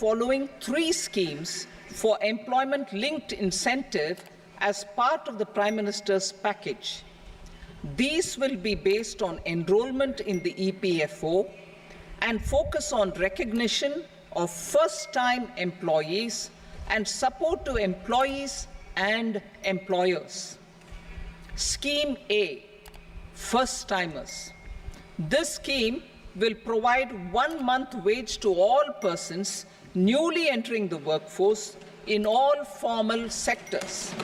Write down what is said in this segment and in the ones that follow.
following 3 schemes for employment-linked incentive as part of the Prime Minister's package. These will be based on enrollment in the EPFO and focus on recognition of first-time employees and support to employees and employers. Scheme A, first-timers. This scheme will provide 1 month wage to all persons newly entering the workforce in all formal sectors.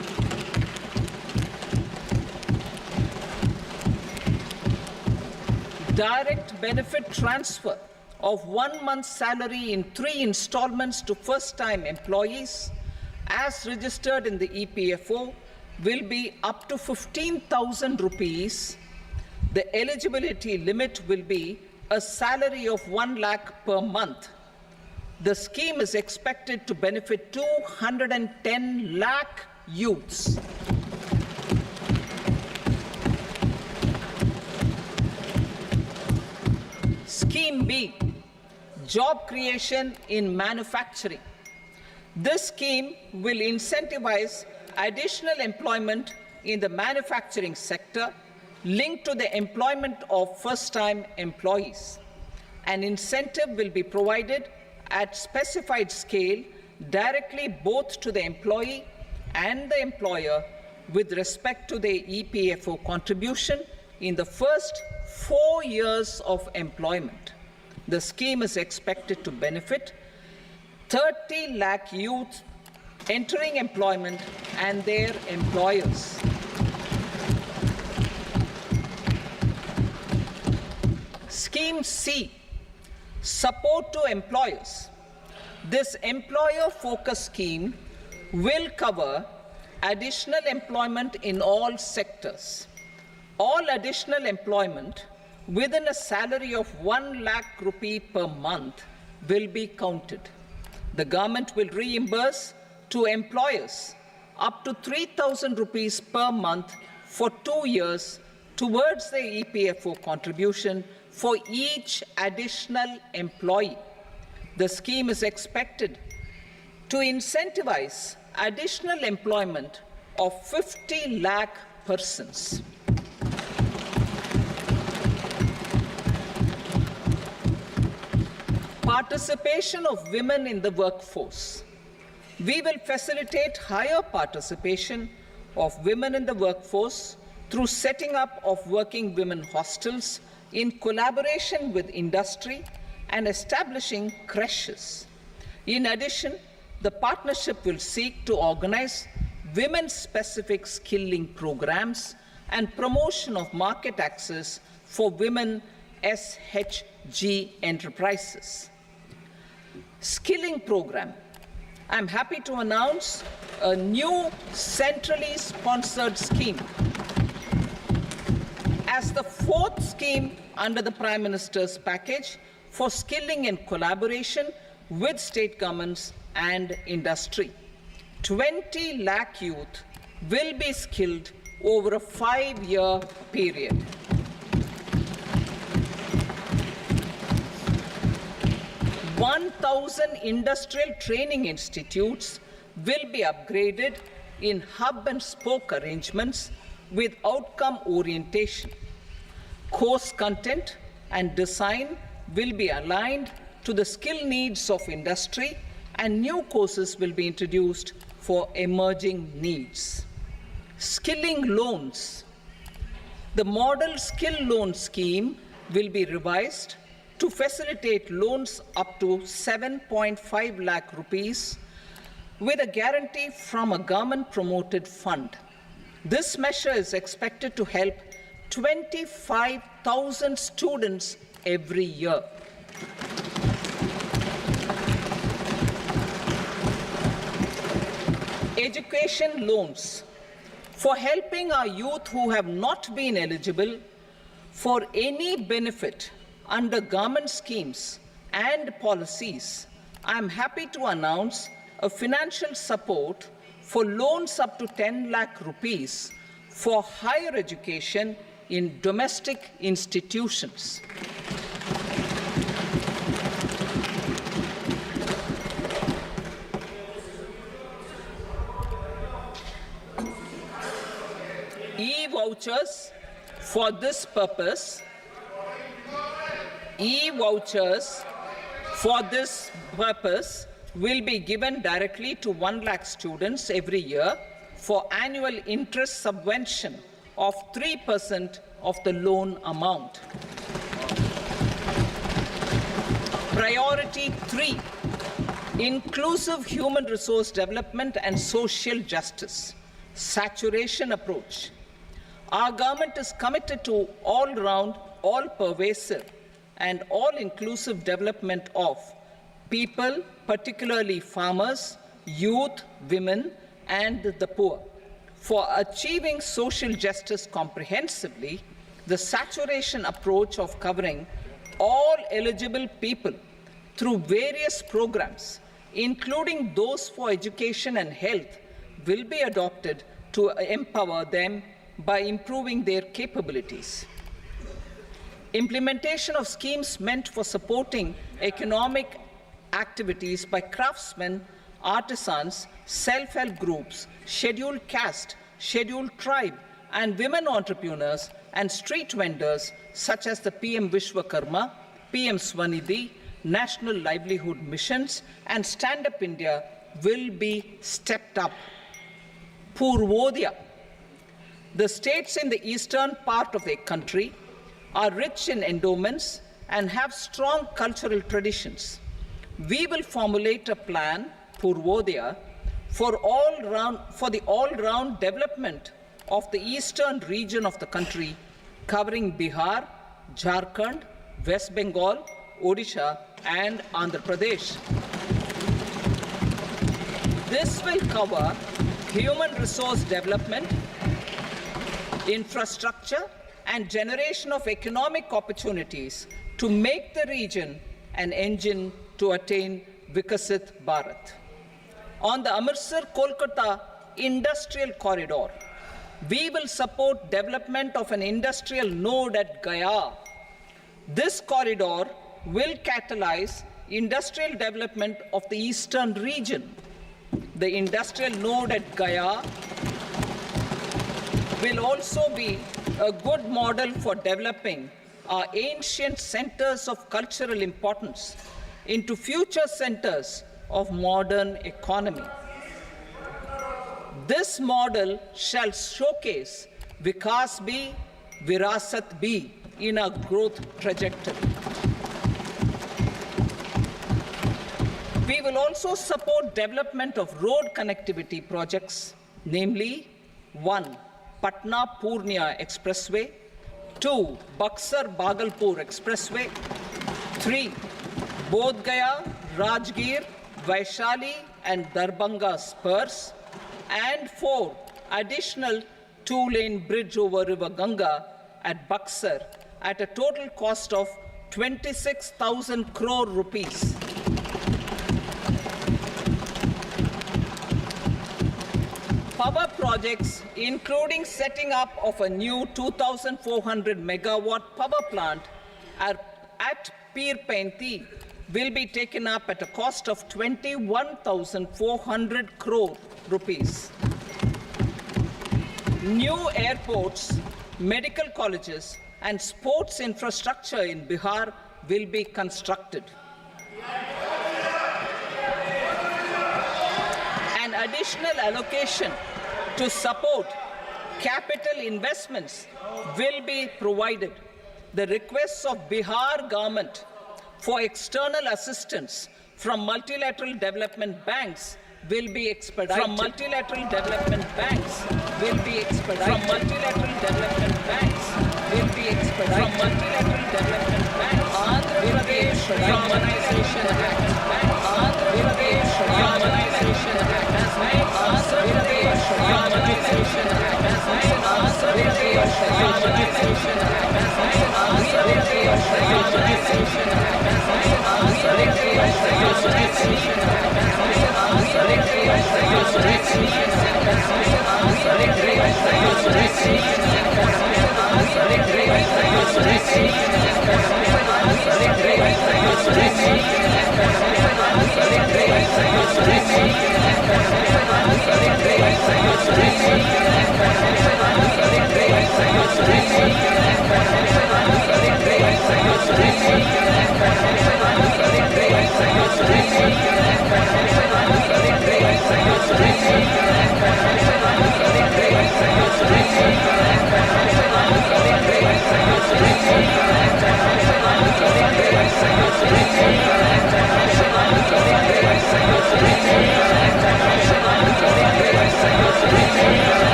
Direct benefit transfer of 1 month's salary in 3 installments to first-time employees as registered in the EPFO will be up to 15,000 rupees. The eligibility limit will be a salary of 1 lakh per month. The scheme is expected to benefit 210 lakh youths. Scheme B, job creation in manufacturing. This scheme will incentivize additional employment in the manufacturing sector linked to the employment of first-time employees. An incentive will be provided at specified scale directly both to the employee and the employer with respect to the EPFO contribution in the first 4 years of employment. The scheme is expected to benefit 30 lakh youth entering employment and their employers. Scheme C, support to employers. This employer-focused scheme will cover additional employment in all sectors. All additional employment within a salary of 1 lakh rupee per month will be counted. The government will reimburse to employers up to 3,000 rupees per month for 2 years towards the EPFO contribution for each additional employee. The scheme is expected to incentivize additional employment of 50 lakh persons. Participation of women in the workforce. We will facilitate higher participation of women in the workforce through setting up of working women hostels in collaboration with industry and establishing creches. In addition, the partnership will seek to organize women-specific skilling programs and promotion of market access for women SHG enterprises. Skilling program. I'm happy to announce a new centrally sponsored scheme as the 4th scheme under the Prime Minister's package for skilling in collaboration with state governments and industry. 20 lakh youth will be skilled over a 5-year period. "1,000 industrial training institutes will be upgraded in hub and spoke arrangements with outcome orientation. Course content and design will be aligned to the skill needs of industry, and new courses will be introduced for emerging needs. Skilling loans. The model skill loan scheme will be revised to facilitate loans up to 7.5 lakh rupees with a guarantee from a government-promoted fund. This measure is expected to help 25,000 students every year. Education loans. For helping our youth who have not been eligible for any benefit under government schemes and policies, I am happy to announce a financial support for loans up to 10 lakh rupees for higher education in domestic institutions. e-vouchers for this purpose. E-vouchers for this purpose will be given directly to 1 lakh students every year for annual interest subvention of 3% of the loan amount. Priority 3, inclusive human resource development and social justice, saturation approach. Our government is committed to all-round, all-pervasive, and all-inclusive development of people, particularly farmers, youth, women, and the poor. For achieving social justice comprehensively, the saturation approach of covering all eligible people through various programs, including those for education and health, will be adopted to empower them by improving their capabilities. Implementation of schemes meant for supporting economic activities by craftsmen, artisans, self-help groups, scheduled caste, scheduled tribe, and women entrepreneurs and street vendors such as the PM Vishwakarma, PM Swanidhi, National Livelihood Missions, and Stand Up India will be stepped up. Purvodaya. The states in the eastern part of the country are rich in endowments and have strong cultural traditions. We will formulate a plan, Purvodaya, for the all-round development of the eastern region of the country, covering Bihar, Jharkhand, West Bengal, Odisha, and Andhra Pradesh. This will cover human resource development, infrastructure, and generation of economic opportunities to make the region an engine to attain Vikasit Bharat. On the Amritsar-Kolkata industrial corridor, we will support development of an industrial node at Gaya. This corridor will catalyze industrial development of the eastern region. The industrial node at Gaya will also be a good model for developing our ancient centers of cultural importance into future centers of modern economy. This model shall showcase Vikas B, Virasat B in our growth trajectory. We will also support development of road connectivity projects, namely 1. Patna-Purnia Expressway, 2. Buxar-Bhagalpur Expressway, 3. Bodh Gaya, Rajgir, Vaishali and Darbhanga spurs, and 4. Additional 2-lane bridge over River Ganga at Buxar at a total cost of 26,000 crore rupees. Power projects, including setting up of a new 2,400 megawatt power plant at Pir Painti, will be taken up at a cost of 21,400 crore rupees. New airports, medical colleges, and sports infrastructure in Bihar will be constructed. An additional allocation to support capital investments will be provided. The requests of Bihar government for external assistance from multilateral development banks will be expedited. From multilateral development banks will be expedited. From multilateral development banks will be expedited. From multilateral development banks will be expedited. Harmonization Act. Will be expedited. Harmonization Act. Will be expedited. Harmonization Act. Will be expedited. Harmonization Act. Will be expedited. Harmonization Act. Thank you.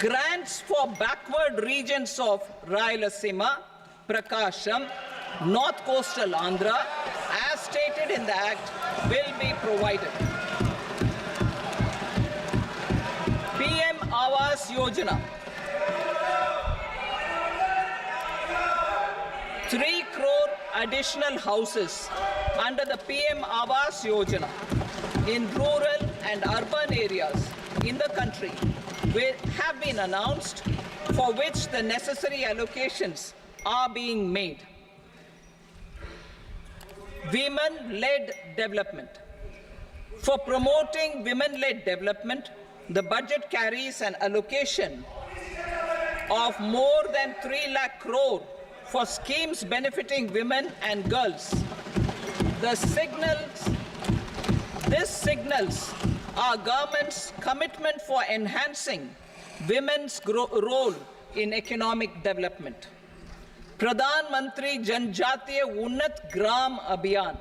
Grants for backward regions of Rayalaseema, Prakasham, North Coastal Andhra, as stated in the Act, will be provided. PM Awas Yojana. 3 crore additional houses under the PM Awas Yojana in rural and urban areas in the country have been announced, for which the necessary allocations are being made. Women-led development. For promoting women-led development, the budget carries an allocation of more than 3 lakh crore for schemes benefiting women and girls. This signals our government's commitment for enhancing women's role in economic development. Pradhan Mantri Janjatiya Unnat Gram Abhiyan.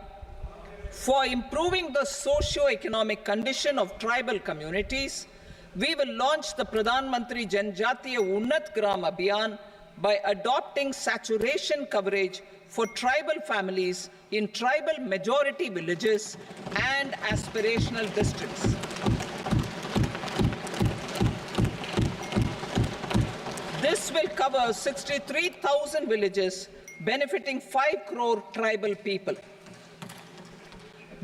For improving the socio-economic condition of tribal communities, we will launch the Pradhan Mantri Janjatiya Unnat Gram Abhiyan by adopting saturation coverage for tribal families in tribal majority villages and aspirational districts. This will cover 63,000 villages, benefiting 5 crore tribal people.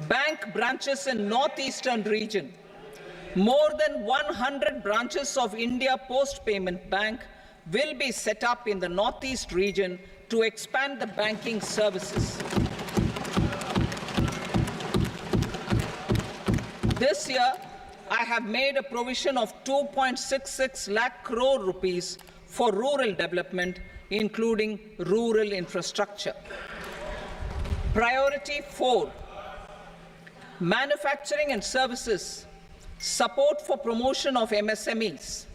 Bank branches in northeastern region. More than 100 branches of India Post Payment Bank will be set up in the northeast region to expand the banking services. This year, I have made a provision of 2.66 lakh crore rupees for rural development, including rural infrastructure. Priority 4, manufacturing and services, support for promotion of MSMEs.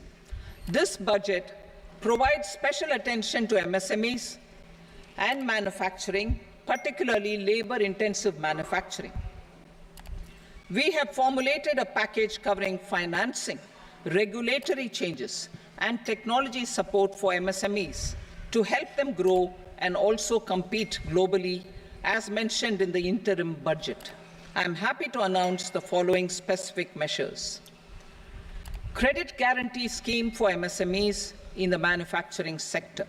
This budget provides special attention to MSMEs and manufacturing, particularly labor-intensive manufacturing. We have formulated a package covering financing, regulatory changes, and technology support for MSMEs to help them grow and also compete globally, as mentioned in the interim budget. I am happy to announce the following specific measures. Credit guarantee scheme for MSMEs in the manufacturing sector.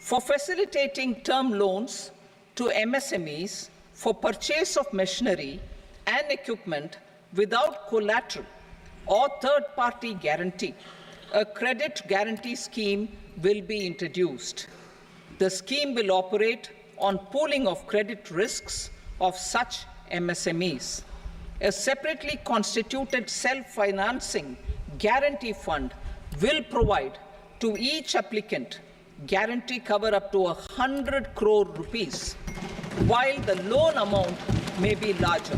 For facilitating term loans to MSMEs for purchase of machinery and equipment without collateral or third-party guarantee, a credit guarantee scheme will be introduced. The scheme will operate on pooling of credit risks of such MSMEs. A separately constituted self-financing guarantee fund will provide to each applicant guarantee cover up to 100 crore rupees, while the loan amount may be larger.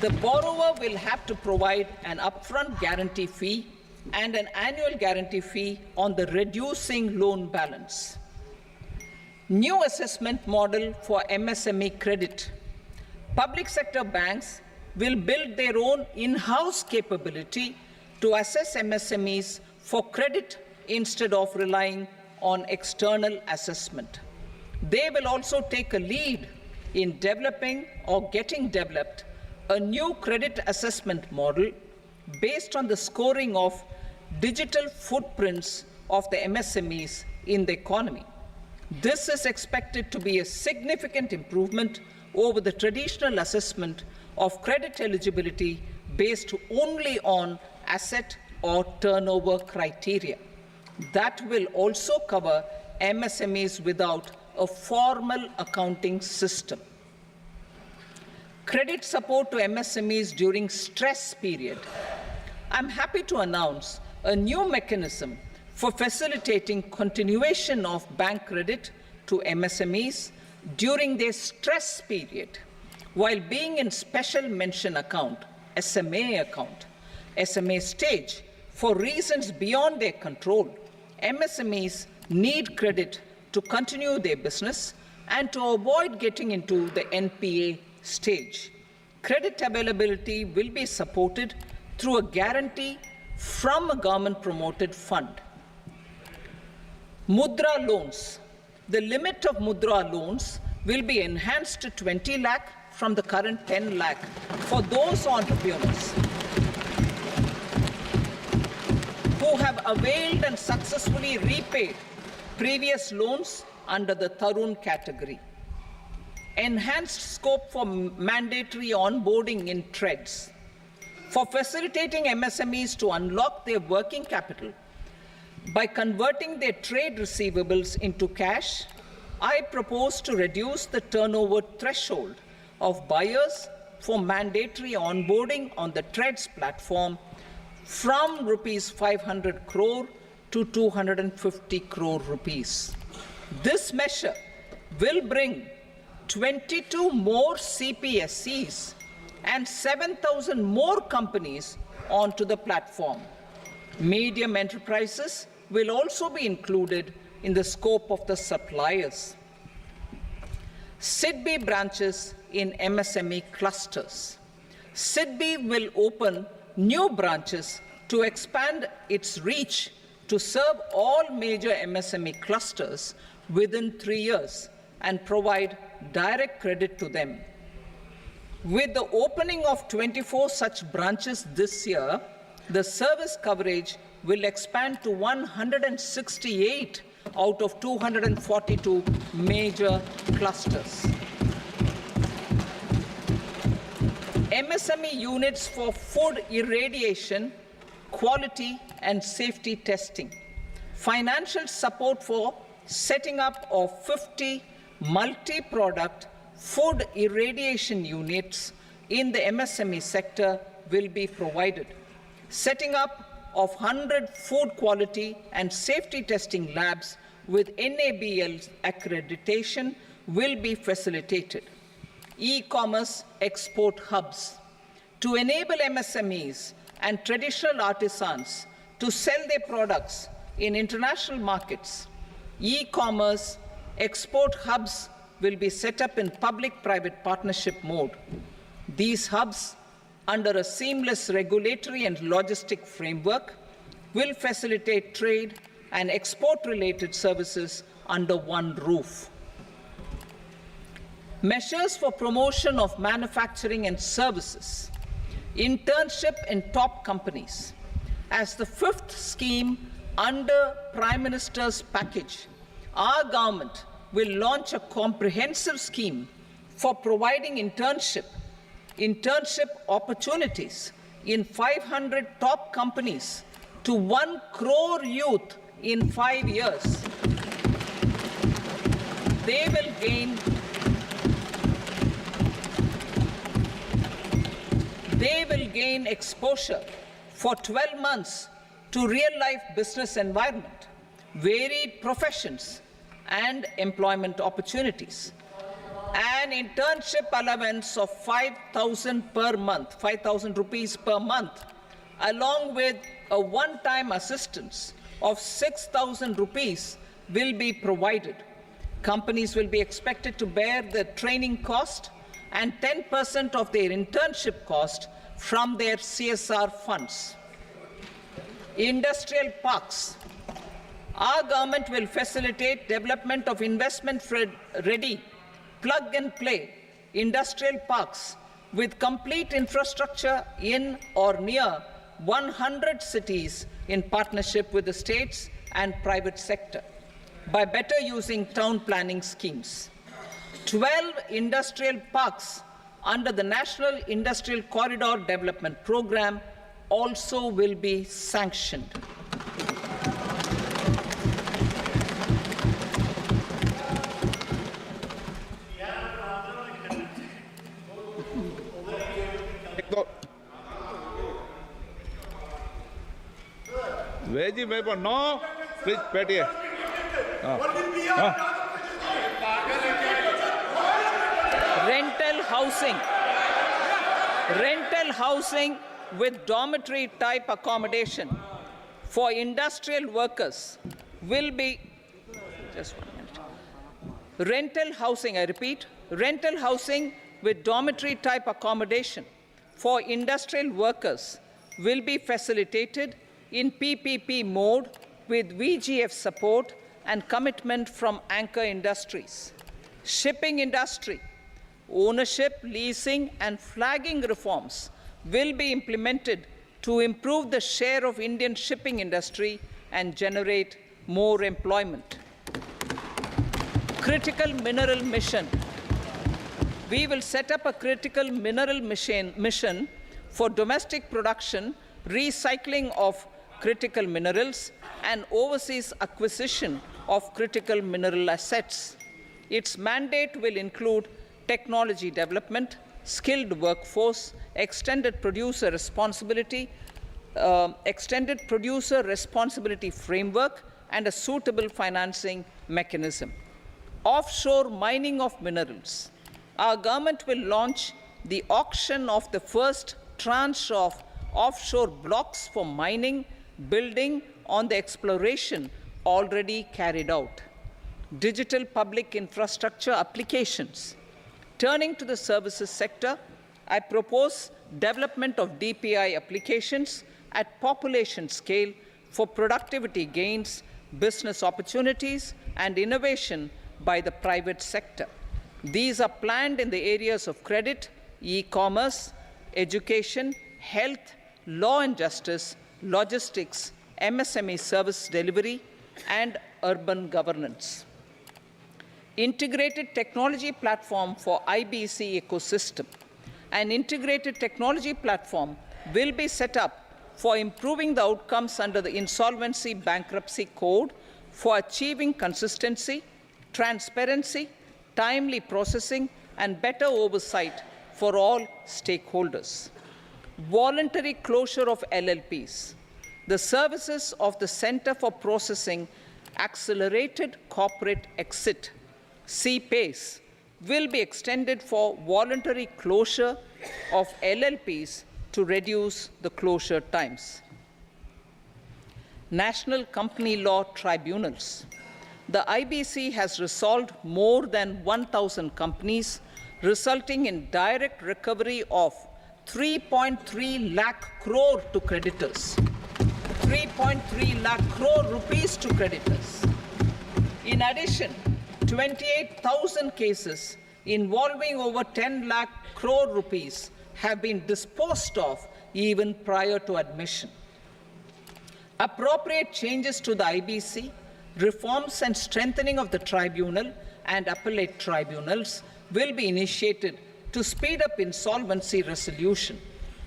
The borrower will have to provide an upfront guarantee fee and an annual guarantee fee on the reducing loan balance. New assessment model for MSME credit. Public sector banks will build their own in-house capability to assess MSMEs for credit instead of relying on external assessment. They will also take a lead in developing or getting developed a new credit assessment model based on the scoring of digital footprints of the MSMEs in the economy. This is expected to be a significant improvement over the traditional assessment of credit eligibility based only on asset or turnover criteria. That will also cover MSMEs without a formal accounting system. Credit support to MSMEs during stress period. I'm happy to announce a new mechanism for facilitating continuation of bank credit to MSMEs during their stress period while being in special mention account, SMA stage, for reasons beyond their control. MSMEs need credit to continue their business and to avoid getting into the NPA stage. Credit availability will be supported through a guarantee from a government-promoted fund. Mudra loans. The limit of Mudra loans will be enhanced to 20 lakh from the current 10 lakh for those entrepreneurs who have availed and successfully repaid previous loans under the Tarun category. Enhanced scope for mandatory onboarding in TREDS. For facilitating MSMEs to unlock their working capital by converting their trade receivables into cash, I propose to reduce the turnover threshold of buyers for mandatory onboarding on the TREDS platform from rupees 500 crore to 250 crore rupees. This measure will bring 22 more CPSCs and 7,000 more companies onto the platform. Medium enterprises will also be included in the scope of the suppliers. SIDBI branches in MSME clusters. SIDBI will open new branches to expand its reach to serve all major MSME clusters within 3 years and provide direct credit to them. With the opening of 24 such branches this year, the service coverage will expand to 168 out of 242 major clusters. MSME units for food irradiation, quality and safety testing. Financial support for setting up of 50 multi-product food irradiation units in the MSME sector will be provided. Setting up of 100 food quality and safety testing labs with NABL accreditation will be facilitated. E-commerce export hubs. To enable MSMEs and traditional artisans to sell their products in international markets, e-commerce export hubs will be set up in public-private partnership mode. These hubs, under a seamless regulatory and logistic framework, will facilitate trade and export-related services under one roof. Measures for promotion of manufacturing and services. Internship in top companies. As the fifth scheme under Prime Minister's package, our government will launch a comprehensive scheme for providing internship opportunities in 500 top companies to 1 crore youth in 5 years. They will gain exposure for 12 months to real-life business environment, varied professions, and employment opportunities. An internship allowance of 5,000 per month, 5,000 rupees per month, along with a one-time assistance of 6,000 rupees will be provided. Companies will be expected to bear the training cost and 10% of their internship cost from their CSR funds. Industrial parks. Our government will facilitate development of investment-ready, plug-and-play industrial parks with complete infrastructure in or near 100 cities in partnership with the states and private sector by better using town planning schemes. 12 industrial parks under the National Industrial Corridor Development Program also will be sanctioned. Veji paper, no. Please, Petty. Rental housing with dormitory type accommodation for industrial workers will be, just 1 minute. Rental housing, I repeat, rental housing with dormitory type accommodation for industrial workers will be facilitated in PPP mode with VGF support and commitment from anchor industries. Shipping industry, ownership, leasing, and flagging reforms will be implemented to improve the share of Indian shipping industry and generate more employment. Critical mineral mission. We will set up a critical mineral mission for domestic production, recycling of critical minerals, and overseas acquisition of critical mineral assets. Its mandate will include technology development, skilled workforce, extended producer responsibility framework, and a suitable financing mechanism. Offshore mining of minerals. Our government will launch the auction of the first tranche of offshore blocks for mining, building on the exploration already carried out. Digital public infrastructure applications. Turning to the services sector, I propose development of DPI applications at population scale for productivity gains, business opportunities, and innovation by the private sector. These are planned in the areas of credit, e-commerce, education, health, law and justice, logistics, MSME service delivery, and urban governance. Integrated technology platform for IBC ecosystem. An integrated technology platform will be set up for improving the outcomes under the Insolvency Bankruptcy Code for achieving consistency, transparency, timely processing, and better oversight for all stakeholders. Voluntary closure of LLPs. The services of the Center for Processing Accelerated Corporate Exit, CPACE, will be extended for voluntary closure of LLPs to reduce the closure times. National Company Law Tribunals. The IBC has resolved more than 1,000 companies, resulting in direct recovery of 3.3 lakh crore to creditors. 3.3 lakh crore rupees to creditors. In addition, 28,000 cases involving over 10 lakh crore rupees have been disposed of even prior to admission. Appropriate changes to the IBC, reforms and strengthening of the tribunal and appellate tribunals will be initiated to speed up insolvency resolution.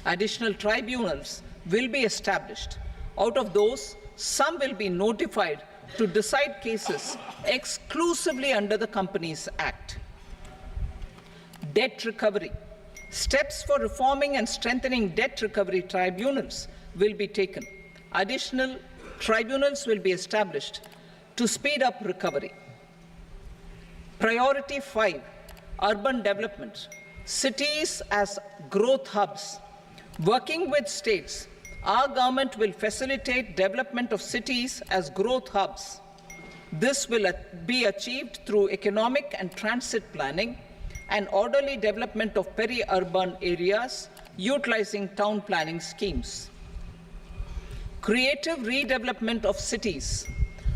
Additional tribunals will be established. Out of those, some will be notified to decide cases exclusively under the Companies Act. Debt recovery. Steps for reforming and strengthening debt recovery tribunals will be taken. Additional tribunals will be established to speed up recovery. Priority 5, urban development. Cities as growth hubs. Working with states, our government will facilitate development of cities as growth hubs. This will be achieved through economic and transit planning and orderly development of peri-urban areas utilizing town planning schemes. Creative redevelopment of cities.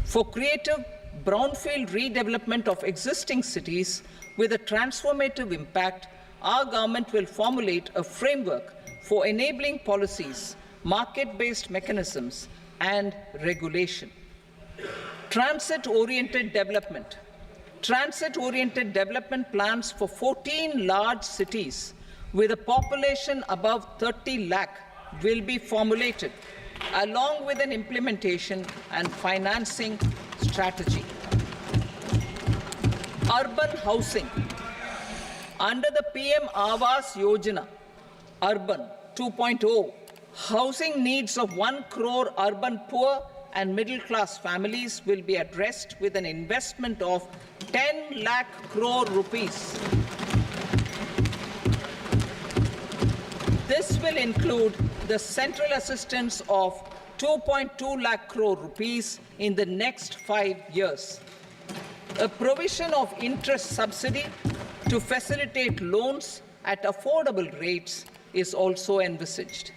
For creative brownfield redevelopment of existing cities with a transformative impact, our government will formulate a framework for enabling policies, market-based mechanisms, and regulation. Transit-oriented development. Transit-oriented development plans for 14 large cities with a population above 30 lakh will be formulated, along with an implementation and financing strategy. Urban housing. Under the PM Awas Yojana, Urban 2.0, housing needs of 1 crore urban poor and middle-class families will be addressed with an investment of 10 lakh crore rupees. This will include the central assistance of 2.2 lakh crore rupees in the next 5 years. A provision of interest subsidy to facilitate loans at affordable rates is also envisaged.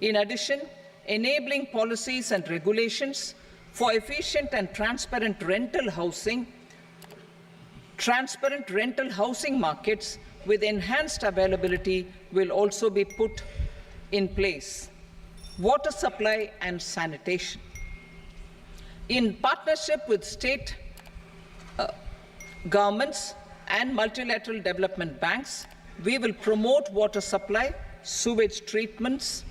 In addition, enabling policies and regulations for efficient and transparent rental housing markets with enhanced availability will also be put in place. Water supply and sanitation. In partnership with state governments and multilateral development banks, we will promote water supply, sewage treatments,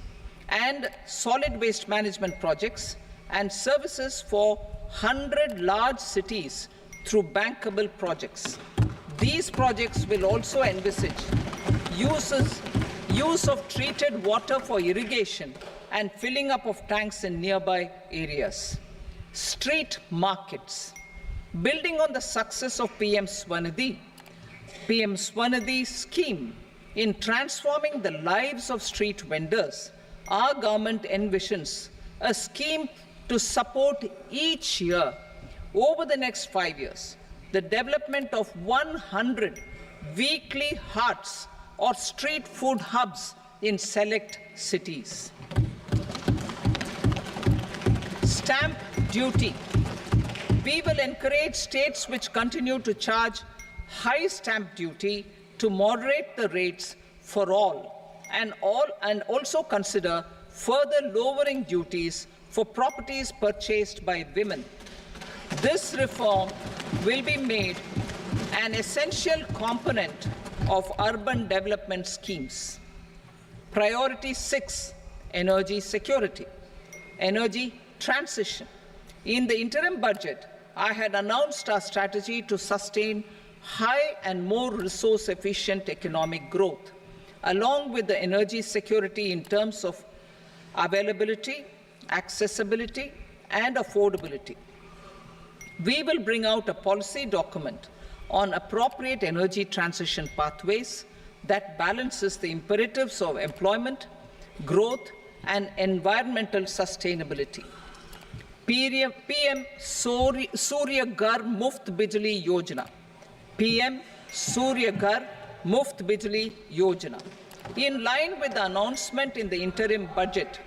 and solid waste management projects and services for 100 large cities through bankable projects. These projects will also envisage use of treated water for irrigation and filling up of tanks in nearby areas. Street markets. Building on the success of PM Swanidhi scheme in transforming the lives of street vendors, our government envisions a scheme to support each year over the next 5 years the development of 100 weekly hearts or street food hubs in select cities. Stamp duty. We will encourage states which continue to charge high stamp duty to moderate the rates for all and also consider further lowering duties for properties purchased by women. This reform will be made an essential component of urban development schemes. Priority 6, energy security, energy transition. In the interim budget, I had announced our strategy to sustain high and more resource-efficient economic growth, along with the energy security in terms of availability, accessibility, and affordability. We will bring out a policy document on appropriate energy transition pathways that balances the imperatives of employment, growth, and environmental sustainability. PM Surya Ghar Muft Bijli Yojana. PM Surya Ghar Muft Bijli Yojana. In line with the announcement in the interim budget,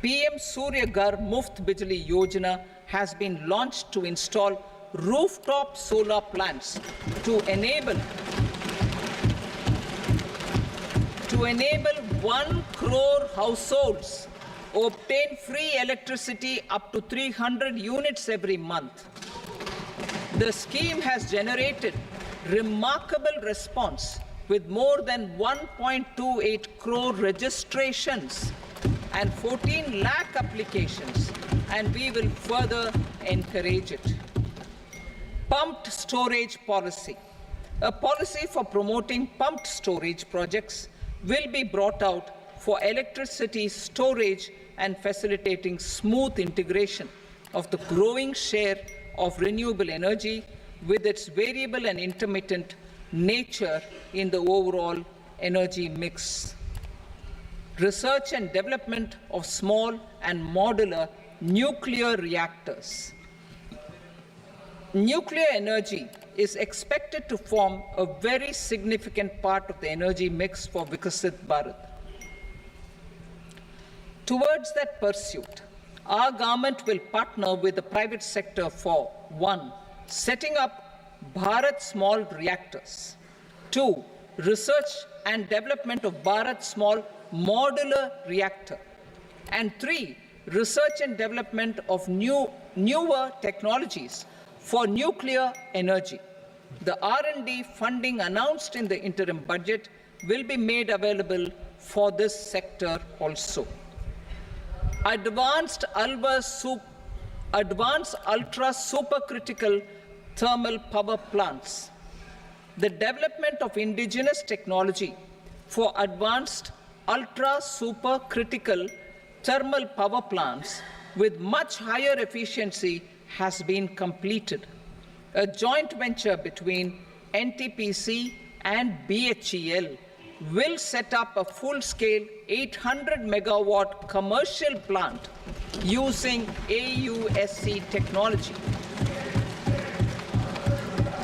PM Surya Ghar Muft Bijli Yojana has been launched to install rooftop solar plants to enable 1 crore households obtain free electricity up to 300 units every month. The scheme has generated remarkable response with more than 1.28 crore registrations and 14 lakh applications, and we will further encourage it. Pumped storage policy. A policy for promoting pumped storage projects will be brought out for electricity storage and facilitating smooth integration of the growing share of renewable energy with its variable and intermittent nature in the overall energy mix. Research and development of small and modular nuclear reactors. Nuclear energy is expected to form a very significant part of the energy mix for Vikasit Bharat. Towards that pursuit, our government will partner with the private sector for 1. setting up Bharat Small Reactors. 2. Research and development of Bharat Small Modular Reactor. And 3. Research and development of newer technologies for nuclear energy. The R&D funding announced in the interim budget will be made available for this sector also. Advanced ultra supercritical thermal power plants. The development of indigenous technology for advanced ultra supercritical thermal power plants with much higher efficiency has been completed. A joint venture between NTPC and BHEL will set up a full-scale 800 megawatt commercial plant using AUSC technology.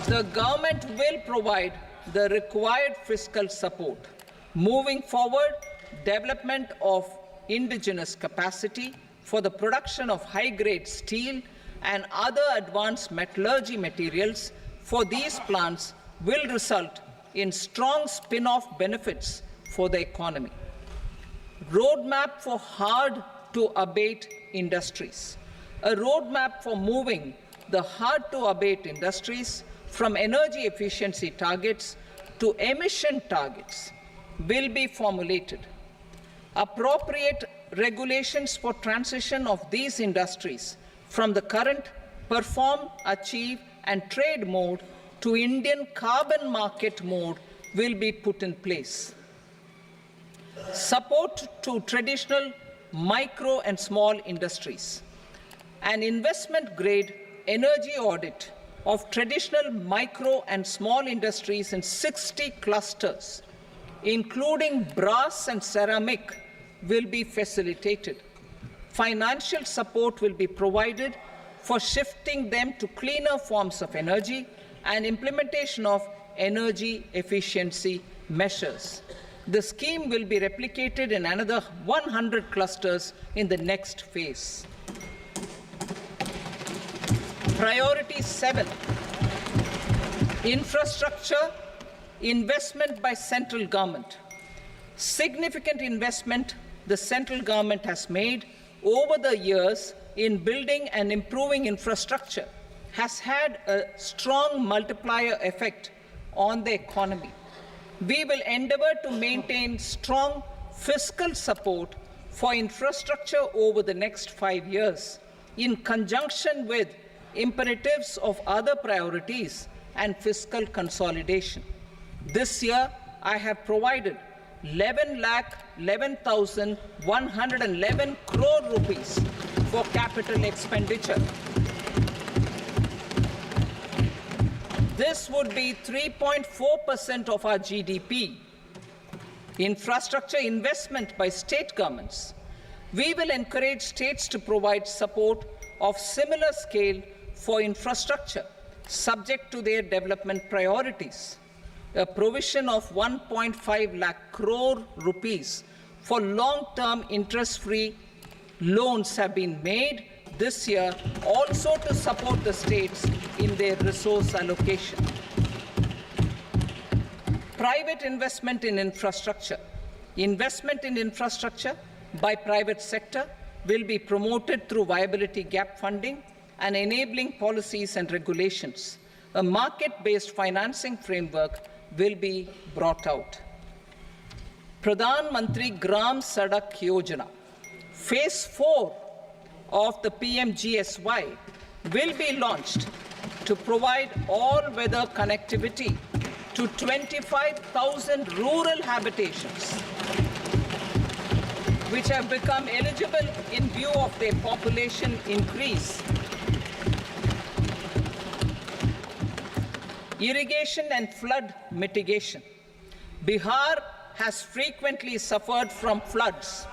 The government will provide the required fiscal support. Moving forward, development of indigenous capacity for the production of high-grade steel and other advanced metallurgy materials for these plants will result in strong spin-off benefits for the economy. Roadmap for hard-to-abate industries. A roadmap for moving the hard-to-abate industries from energy efficiency targets to emission targets will be formulated. Appropriate regulations for transition of these industries from the current perform, achieve, and trade mode to Indian carbon market mode will be put in place. Support to traditional micro and small industries. An investment-grade energy audit of traditional micro and small industries in 60 clusters, including brass and ceramic, will be facilitated. Financial support will be provided for shifting them to cleaner forms of energy and implementation of energy efficiency measures. The scheme will be replicated in another 100 clusters in the next phase. Priority 7, infrastructure investment by central government. Significant investment the central government has made over the years in building and improving infrastructure has had a strong multiplier effect on the economy. We will endeavor to maintain strong fiscal support for infrastructure over the next 5 years in conjunction with imperatives of other priorities and fiscal consolidation. This year, I have provided 11,11,111 crore rupees for capital expenditure. This would be 3.4% of our GDP. Infrastructure investment by state governments. We will encourage states to provide support of similar scale for infrastructure, subject to their development priorities. A provision of 1.5 lakh crore rupees for long-term interest-free loans have been made this year also to support the states in their resource allocation. Private investment in infrastructure. Investment in infrastructure by private sector will be promoted through viability gap funding and enabling policies and regulations. A market-based financing framework will be brought out. Pradhan Mantri Gram Sadak Yojana. Phase 4 of the PMGSY will be launched to provide all-weather connectivity to 25,000 rural habitations, which have become eligible in view of their population increase. Irrigation and flood mitigation. Bihar has frequently suffered from floods,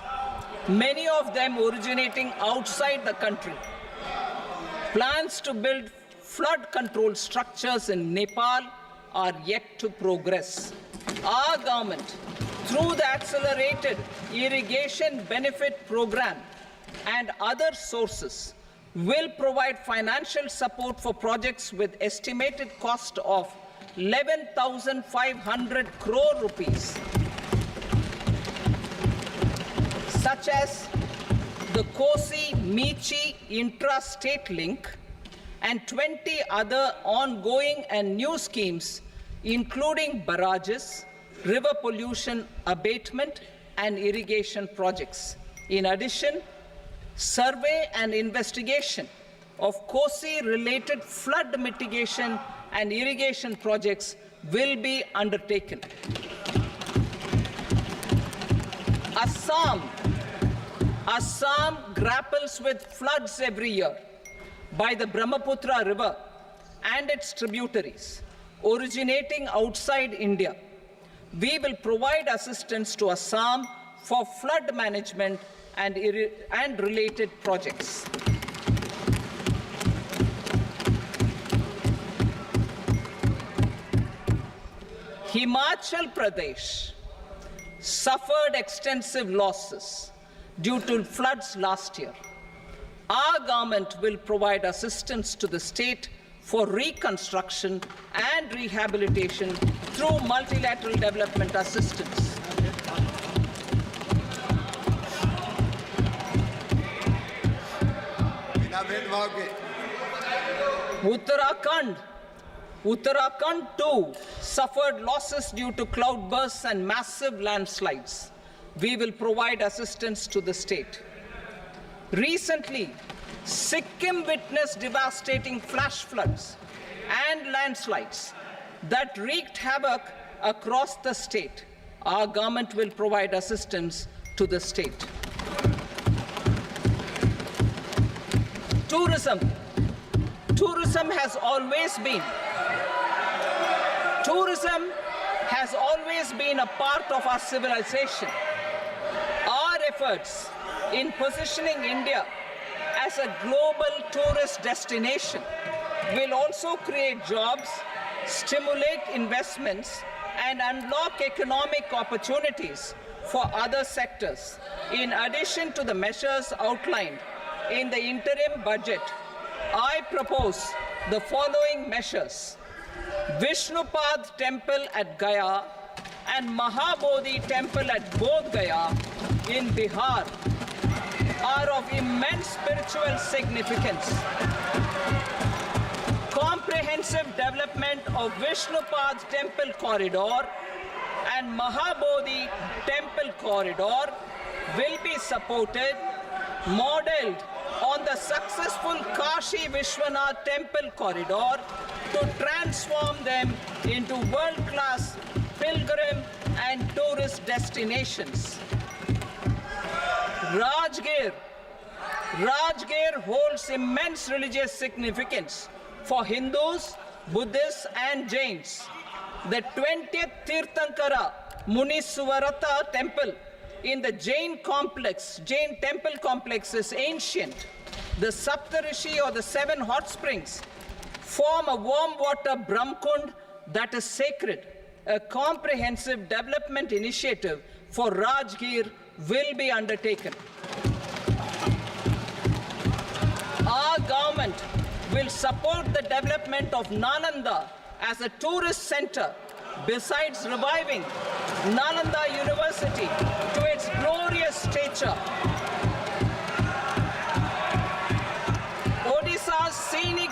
many of them originating outside the country. Plans to build flood control structures in Nepal are yet to progress. Our government, through the Accelerated Irrigation Benefit Program and other sources, will provide financial support for projects with estimated cost of 11,500 crore rupees, such as the Kosi-Michi intra-state link and 20 other ongoing and new schemes, including barrages, river pollution abatement, and irrigation projects. In addition, survey and investigation of Kosi-related flood mitigation and irrigation projects will be undertaken. Assam grapples with floods every year by the Brahmaputra River and its tributaries originating outside India. We will provide assistance to Assam for flood management and related projects. Himachal Pradesh suffered extensive losses due to floods last year. Our government will provide assistance to the state for reconstruction and rehabilitation through multilateral development assistance. Uttarakhand too suffered losses due to cloudbursts and massive landslides. We will provide assistance to the state. Recently, Sikkim witnessed devastating flash floods and landslides that wreaked havoc across the state. Our government will provide assistance to the state. Tourism has always been a part of our civilization. Our efforts in positioning India as a global tourist destination will also create jobs, stimulate investments, and unlock economic opportunities for other sectors. In addition to the measures outlined in the interim budget, I propose the following measures. Vishnupad Temple at Gaya and Mahabodhi Temple at Bodh Gaya in Bihar are of immense spiritual significance. Comprehensive development of Vishnupad Temple Corridor and Mahabodhi Temple Corridor will be supported, modeled on the successful Kashi Vishwanath Temple Corridor to transform them into world-class pilgrim and tourist destinations. Rajgir holds immense religious significance for Hindus, Buddhists, and Jains. The 20th Tirthankara Muniswarata Temple in the Jain temple complex is ancient. The Saptarishi, or the 7 hot springs, form a warm water Brahmkund that is sacred. A comprehensive development initiative for Rajgir will be undertaken. Our government will support the development of Nalanda as a tourist center, besides reviving Nalanda University to its glorious stature. Odisha's scenic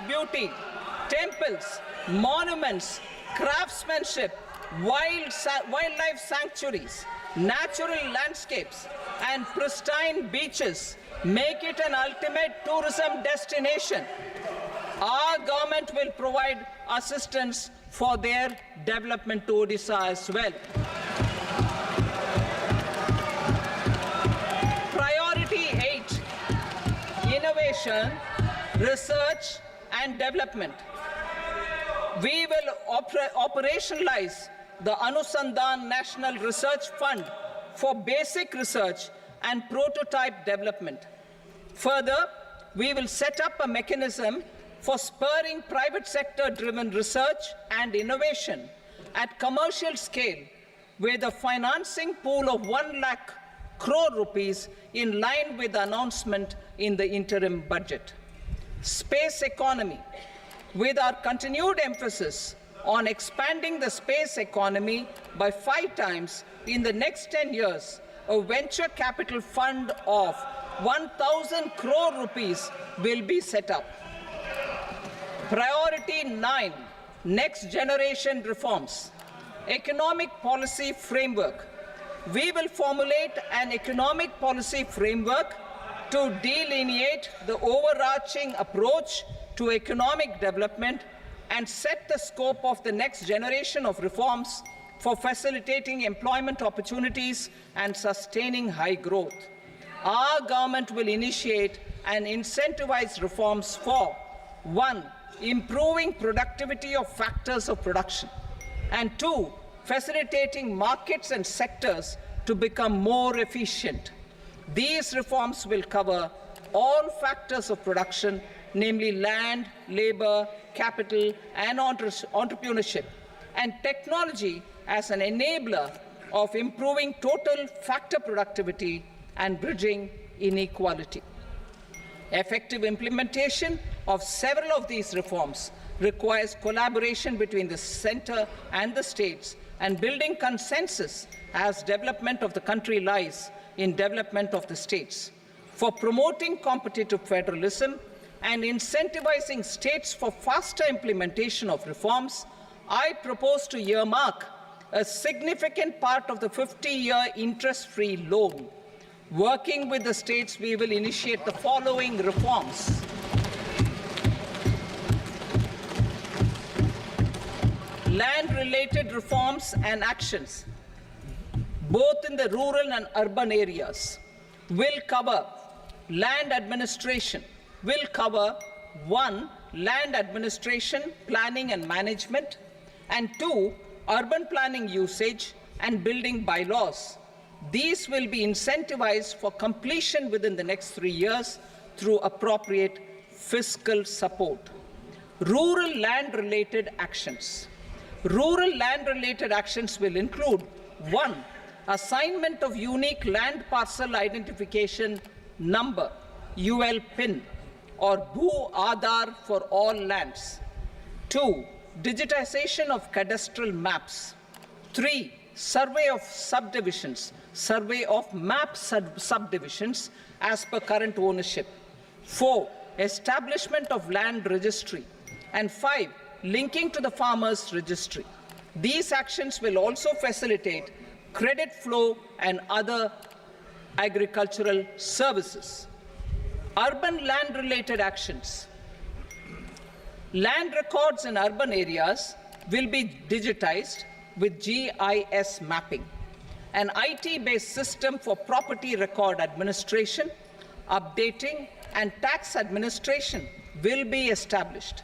beauty, temples, monuments, craftsmanship, wildlife sanctuaries, natural landscapes, and pristine beaches make it an ultimate tourism destination. Our government will provide assistance for their development to Odisha as well. Priority 8, innovation, research, and development. We will operationalize the Anusandhan National Research Fund for basic research and prototype development. Further, we will set up a mechanism for spurring private sector-driven research and innovation at commercial scale, with a financing pool of 1 lakh crore rupees in line with the announcement in the interim budget. Space economy. With our continued emphasis on expanding the space economy by 5 times in the next 10 years, a venture capital fund of 1,000 crore rupees will be set up. Priority 9, next generation reforms. Economic policy framework. We will formulate an economic policy framework to delineate the overarching approach to economic development and set the scope of the next generation of reforms for facilitating employment opportunities and sustaining high growth. Our government will initiate and incentivize reforms for 1. Improving productivity of factors of production, and 2. Facilitating markets and sectors to become more efficient. These reforms will cover all factors of production, namely land, labor, capital, and entrepreneurship, and technology as an enabler of improving total factor productivity and bridging inequality. Effective implementation of several of these reforms requires collaboration between the center and the states, and building consensus as development of the country lies in development of the states. For promoting competitive federalism and incentivizing states for faster implementation of reforms, I propose to earmark a significant part of the 50-year interest-free loan. Working with the states, we will initiate the following reforms. Land-related reforms and actions, both in the rural and urban areas, will cover land administration, will cover 1. Land administration, planning and management, and 2. Urban planning usage and building bylaws. These will be incentivized for completion within the next 3 years through appropriate fiscal support. Rural land-related actions. Rural land-related actions will include 1. Assignment of unique land parcel identification number, UL PIN, or Bhu Aadhaar for all lands. 2. Digitization of cadastral maps. 3. Survey of subdivisions, survey of map subdivisions as per current ownership. 4. Establishment of land registry. And 5. Linking to the farmers registry. These actions will also facilitate credit flow and other agricultural services. Urban land-related actions. Land records in urban areas will be digitized with GIS mapping. An IT-based system for property record administration, updating, and tax administration will be established.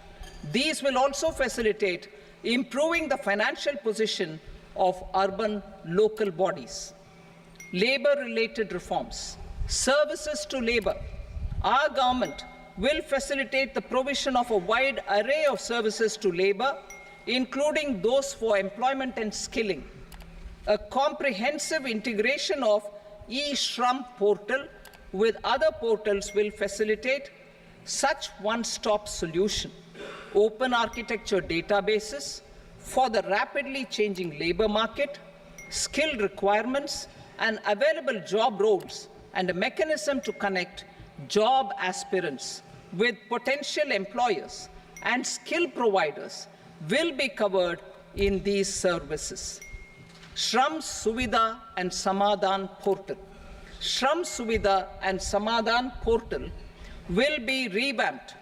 These will also facilitate improving the financial position of urban local bodies. Labor-related reforms. Services to labor. Our government will facilitate the provision of a wide array of services to labor, including those for employment and skilling. A comprehensive integration of e-Shram portal with other portals will facilitate such one-stop solution. Open architecture databases for the rapidly changing labor market, skill requirements, and available job roles, and a mechanism to connect job aspirants with potential employers and skill providers will be covered in these services. Shram Suvidha and Samadhan portal. Shram Suvidha and Samadhan portal will be revamped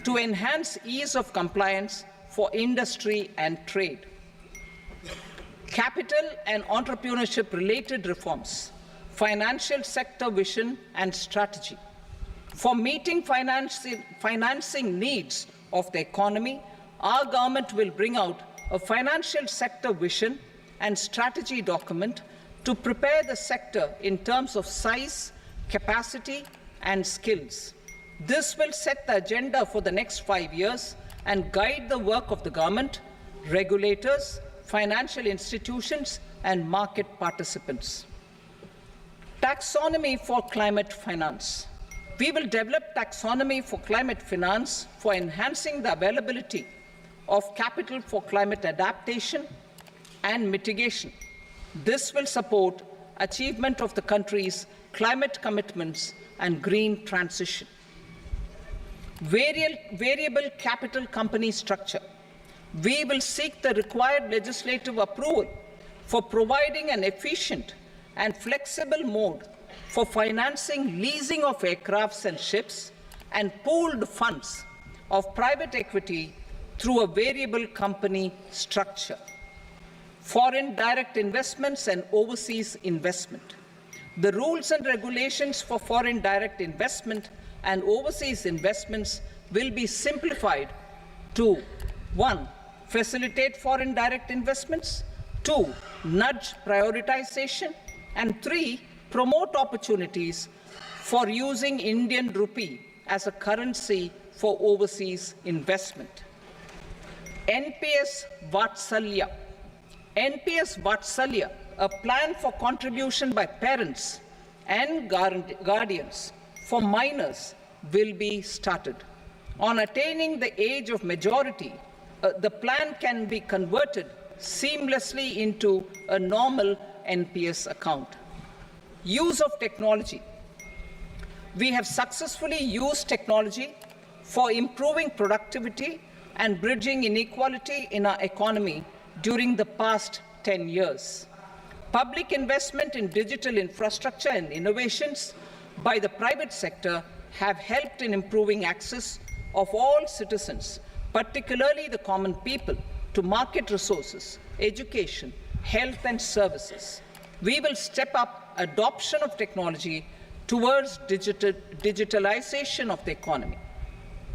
to enhance ease of compliance for industry and trade. Capital and entrepreneurship related reforms, financial sector vision and strategy. For meeting financing needs of the economy, our government will bring out a financial sector vision and strategy document to prepare the sector in terms of size, capacity, and skills. This will set the agenda for the next 5 years and guide the work of the government, regulators, financial institutions, and market participants. Taxonomy for climate finance. We will develop taxonomy for climate finance for enhancing the availability of capital for climate adaptation and mitigation. This will support achievement of the country's climate commitments and green transition. Variable capital company structure. We will seek the required legislative approval for providing an efficient and flexible mode for financing leasing of aircrafts and ships and pooled funds of private equity through a variable company structure. Foreign direct investments and overseas investment. The rules and regulations for foreign direct investment and overseas investments will be simplified to 1. Facilitate foreign direct investments, 2. Nudge prioritization, and 3. Promote opportunities for using Indian rupee as a currency for overseas investment. NPS Vatsalya. NPS Vatsalya, a plan for contribution by parents and guardians for minors, will be started. On attaining the age of majority, the plan can be converted seamlessly into a normal NPS account. Use of technology. We have successfully used technology for improving productivity and bridging inequality in our economy during the past 10 years. Public investment in digital infrastructure and innovations by the private sector have helped in improving access of all citizens, particularly the common people, to market resources, education, health and services. We will step up adoption of technology towards digitalization of the economy.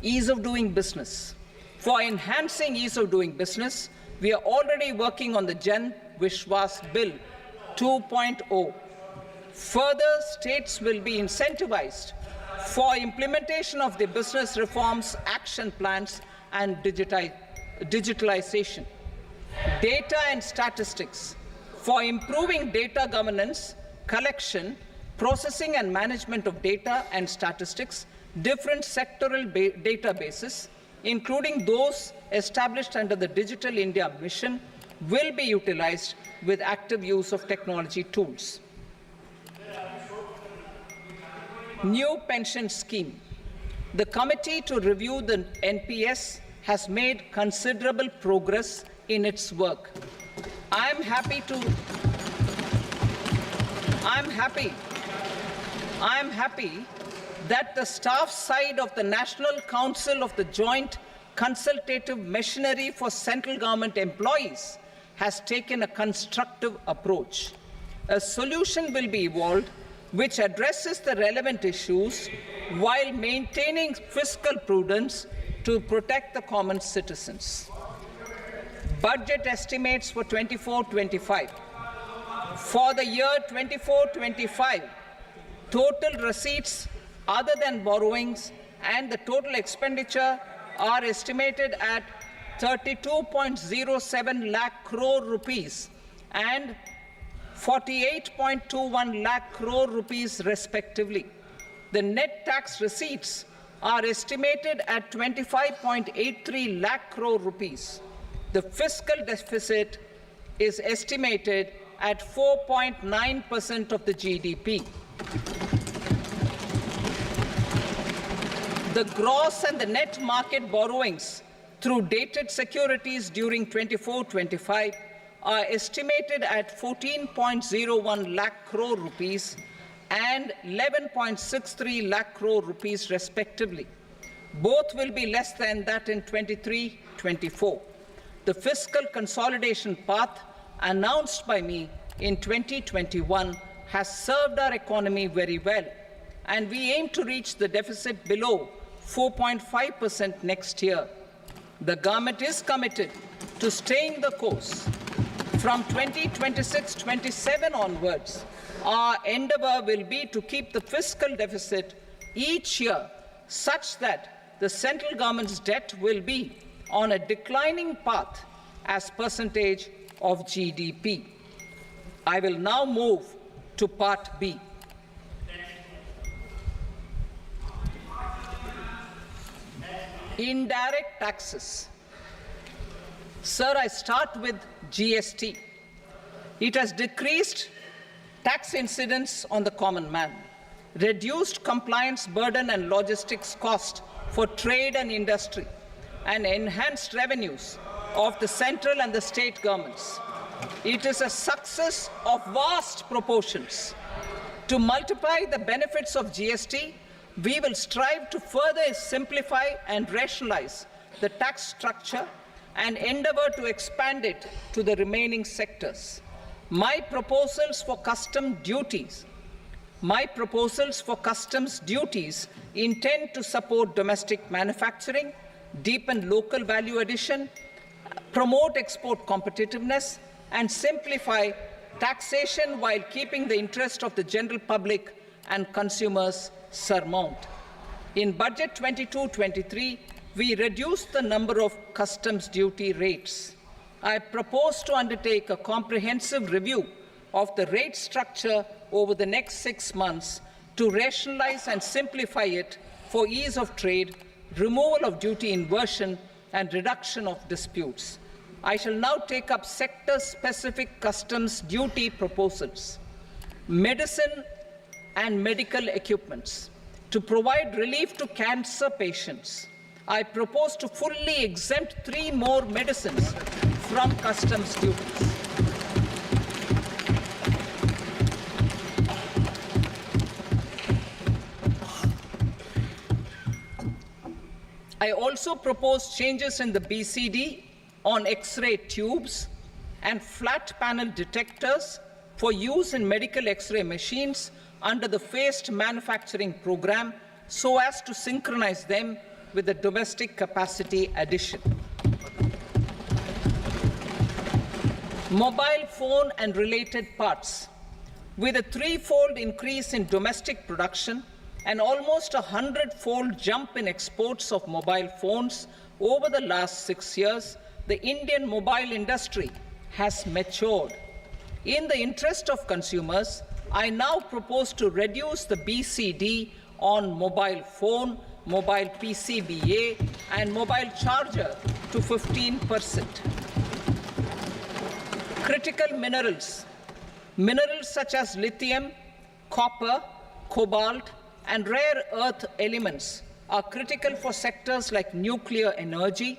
Ease of doing business. For enhancing ease of doing business, we are already working on the Jan Vishwas Bill 2.0. Further, states will be incentivized for implementation of the business reforms, action plans, and digitalization. Data and statistics. For improving data governance, collection, processing and management of data and statistics, different sectoral databases, including those established under the Digital India Mission, will be utilized with active use of technology tools. New pension scheme. The committee to review the NPS has made considerable progress in its work. I'm happy that the staff side of the National Council of the Joint Consultative Machinery for Central Government Employees has taken a constructive approach. A solution will be evolved which addresses the relevant issues while maintaining fiscal prudence to protect the common citizens. Budget estimates for 24-25. For the year 24-25, total receipts other than borrowings and the total expenditure are estimated at 32.07 lakh crore rupees and 48.21 lakh crore rupees respectively. The net tax receipts are estimated at 25.83 lakh crore rupees. The fiscal deficit is estimated at 4.9% of the GDP. The gross and the net market borrowings through dated securities during 24-25 are estimated at 14.01 lakh crore rupees and 11.63 lakh crore rupees respectively. Both will be less than that in 23-24. The fiscal consolidation path announced by me in 2021 has served our economy very well, and we aim to reach the deficit below 4.5% next year. The government is committed to staying the course. From 2026-27 onwards, our endeavor will be to keep the fiscal deficit each year such that the central government's debt will be on a declining path as percentage of GDP. I will now move to Part B. Indirect taxes. Sir, I start with GST. It has decreased tax incidence on the common man, reduced compliance burden and logistics cost for trade and industry, and enhanced revenues of the central and the state governments. It is a success of vast proportions. To multiply the benefits of GST, we will strive to further simplify and rationalize the tax structure and endeavor to expand it to the remaining sectors. My proposals for customs duties intend to support domestic manufacturing, deepen local value addition, promote export competitiveness, and simplify taxation while keeping the interest of the general public and consumers surmount. In Budget 22-23, we reduced the number of customs duty rates. I propose to undertake a comprehensive review of the rate structure over the next 6 months to rationalize and simplify it for ease of trade, removal of duty inversion, and reduction of disputes. I shall now take up sector-specific customs duty proposals. Medicine and medical equipments. To provide relief to cancer patients, I propose to fully exempt 3 more medicines from customs duties. I also propose changes in the BCD on X-ray tubes and flat panel detectors for use in medical X-ray machines under the phased manufacturing program so as to synchronize them with the domestic capacity addition. Mobile phone and related parts. With a 3-fold increase in domestic production and almost a 100-fold jump in exports of mobile phones over the last 6 years, the Indian mobile industry has matured. In the interest of consumers, I now propose to reduce the BCD on mobile phone, mobile PCBA, and mobile charger to 15%. Critical minerals. Minerals such as lithium, copper, cobalt, and rare earth elements are critical for sectors like nuclear energy,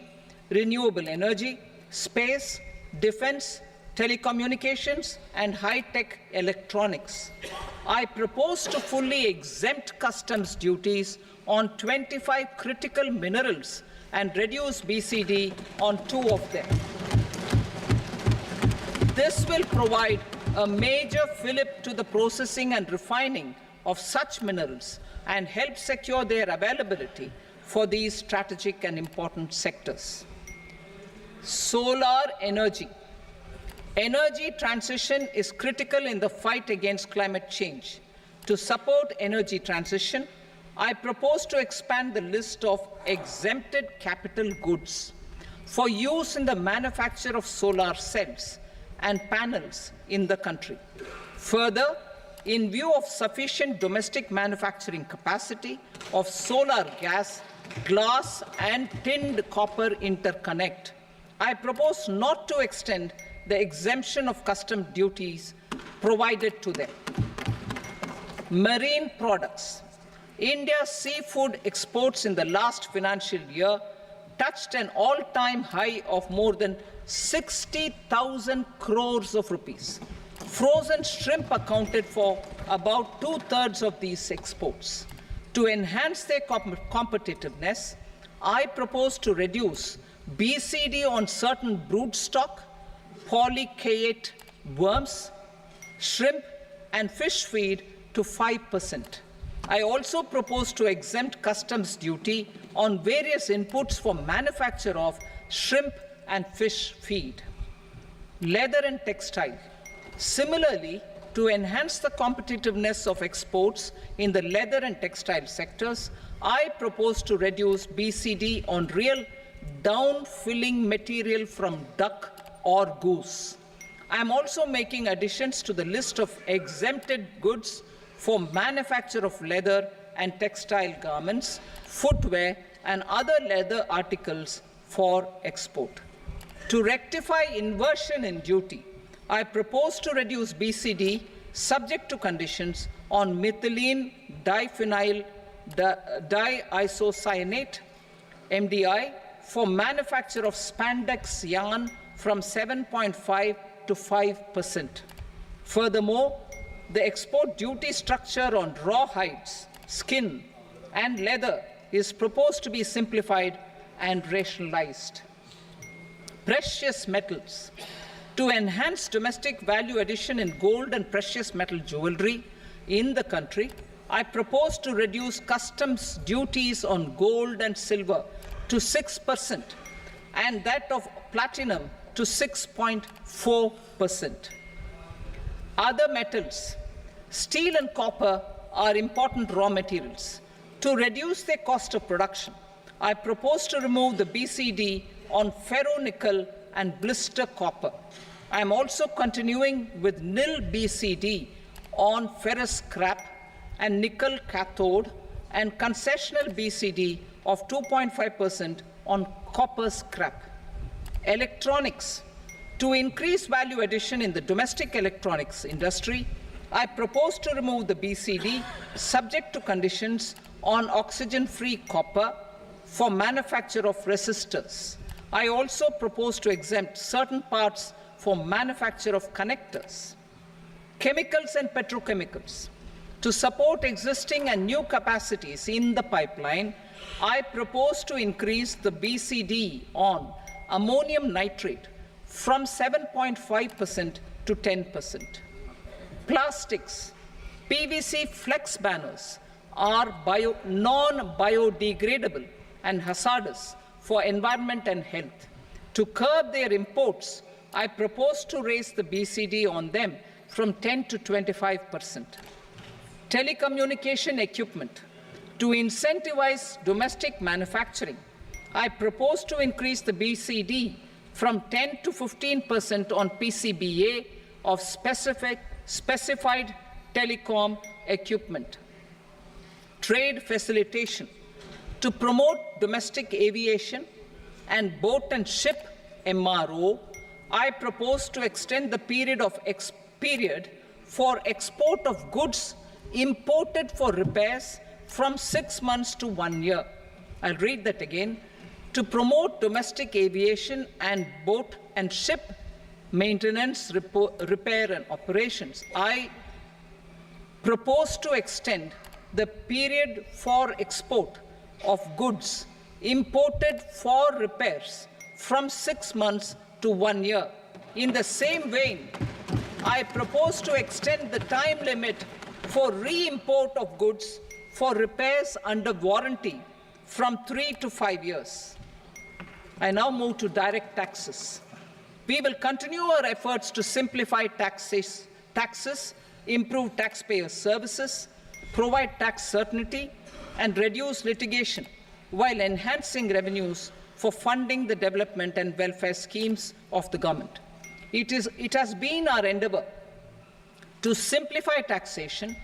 renewable energy, space, defense, telecommunications, and high-tech electronics. I propose to fully exempt customs duties on 25 critical minerals and reduce BCD on 2 of them. This will provide a major fillip to the processing and refining of such minerals and help secure their availability for these strategic and important sectors. Solar energy. Energy transition is critical in the fight against climate change. To support energy transition, I propose to expand the list of exempted capital goods for use in the manufacture of solar cells and panels in the country. Further, in view of sufficient domestic manufacturing capacity of solar gas, glass, and tinned copper interconnect, I propose not to extend the exemption of custom duties provided to them. Marine products. India's seafood exports in the last financial year touched an all-time high of more than 60,000 crores of rupees. Frozen shrimp accounted for about 2/3 of these exports. To enhance their competitiveness, I propose to reduce BCD on certain broodstock, polychaete worms, shrimp, and fish feed to 5%. I also propose to exempt customs duty on various inputs for manufacture of shrimp and fish feed. Leather and textile. Similarly, to enhance the competitiveness of exports in the leather and textile sectors, I propose to reduce BCD on real down-filling material from duck or goose. I am also making additions to the list of exempted goods for manufacture of leather and textile garments, footwear, and other leather articles for export. To rectify inversion in duty, I propose to reduce BCD subject to conditions on methylene diphenyl diisocyanate, MDI, for manufacture of spandex yarn from 7.5 to 5%. Furthermore, the export duty structure on raw hides, skin, and leather is proposed to be simplified and rationalized. Precious metals. To enhance domestic value addition in gold and precious metal jewelry in the country, I propose to reduce customs duties on gold and silver to 6% and that of platinum to 6.4%. Other metals. Steel and copper are important raw materials. To reduce their cost of production, I propose to remove the BCD on ferronickel and blister copper. I am also continuing with nil BCD on ferrous scrap and nickel cathode and concessional BCD of 2.5% on copper scrap. Electronics. To increase value addition in the domestic electronics industry, I propose to remove the BCD subject to conditions on oxygen-free copper for manufacture of resistors. I also propose to exempt certain parts for manufacture of connectors. Chemicals and petrochemicals. To support existing and new capacities in the pipeline, I propose to increase the BCD on ammonium nitrate from 7.5% to 10%. Plastics. PVC flex banners are non-biodegradable and hazardous for environment and health. To curb their imports, I propose to raise the BCD on them from 10 to 25%. Telecommunication equipment. To incentivize domestic manufacturing, I propose to increase the BCD from 10 to 15% on PCBA of specified telecom equipment. Trade facilitation. To promote domestic aviation and boat and ship MRO, I propose to extend the period for export of goods imported for repairs from 6 months to 1 year. I'll read that again. To promote domestic aviation and boat and ship maintenance, repair and operations, I propose to extend the period for export of goods imported for repairs from 6 months to 1 year. In the same vein, I propose to extend the time limit for re-import of goods for repairs under warranty from 3 to 5 years. I now move to direct taxes. We will continue our efforts to simplify taxes, improve taxpayer services, provide tax certainty, and reduce litigation while enhancing revenues for funding the development and welfare schemes of the government. It has been our endeavor to simplify taxation.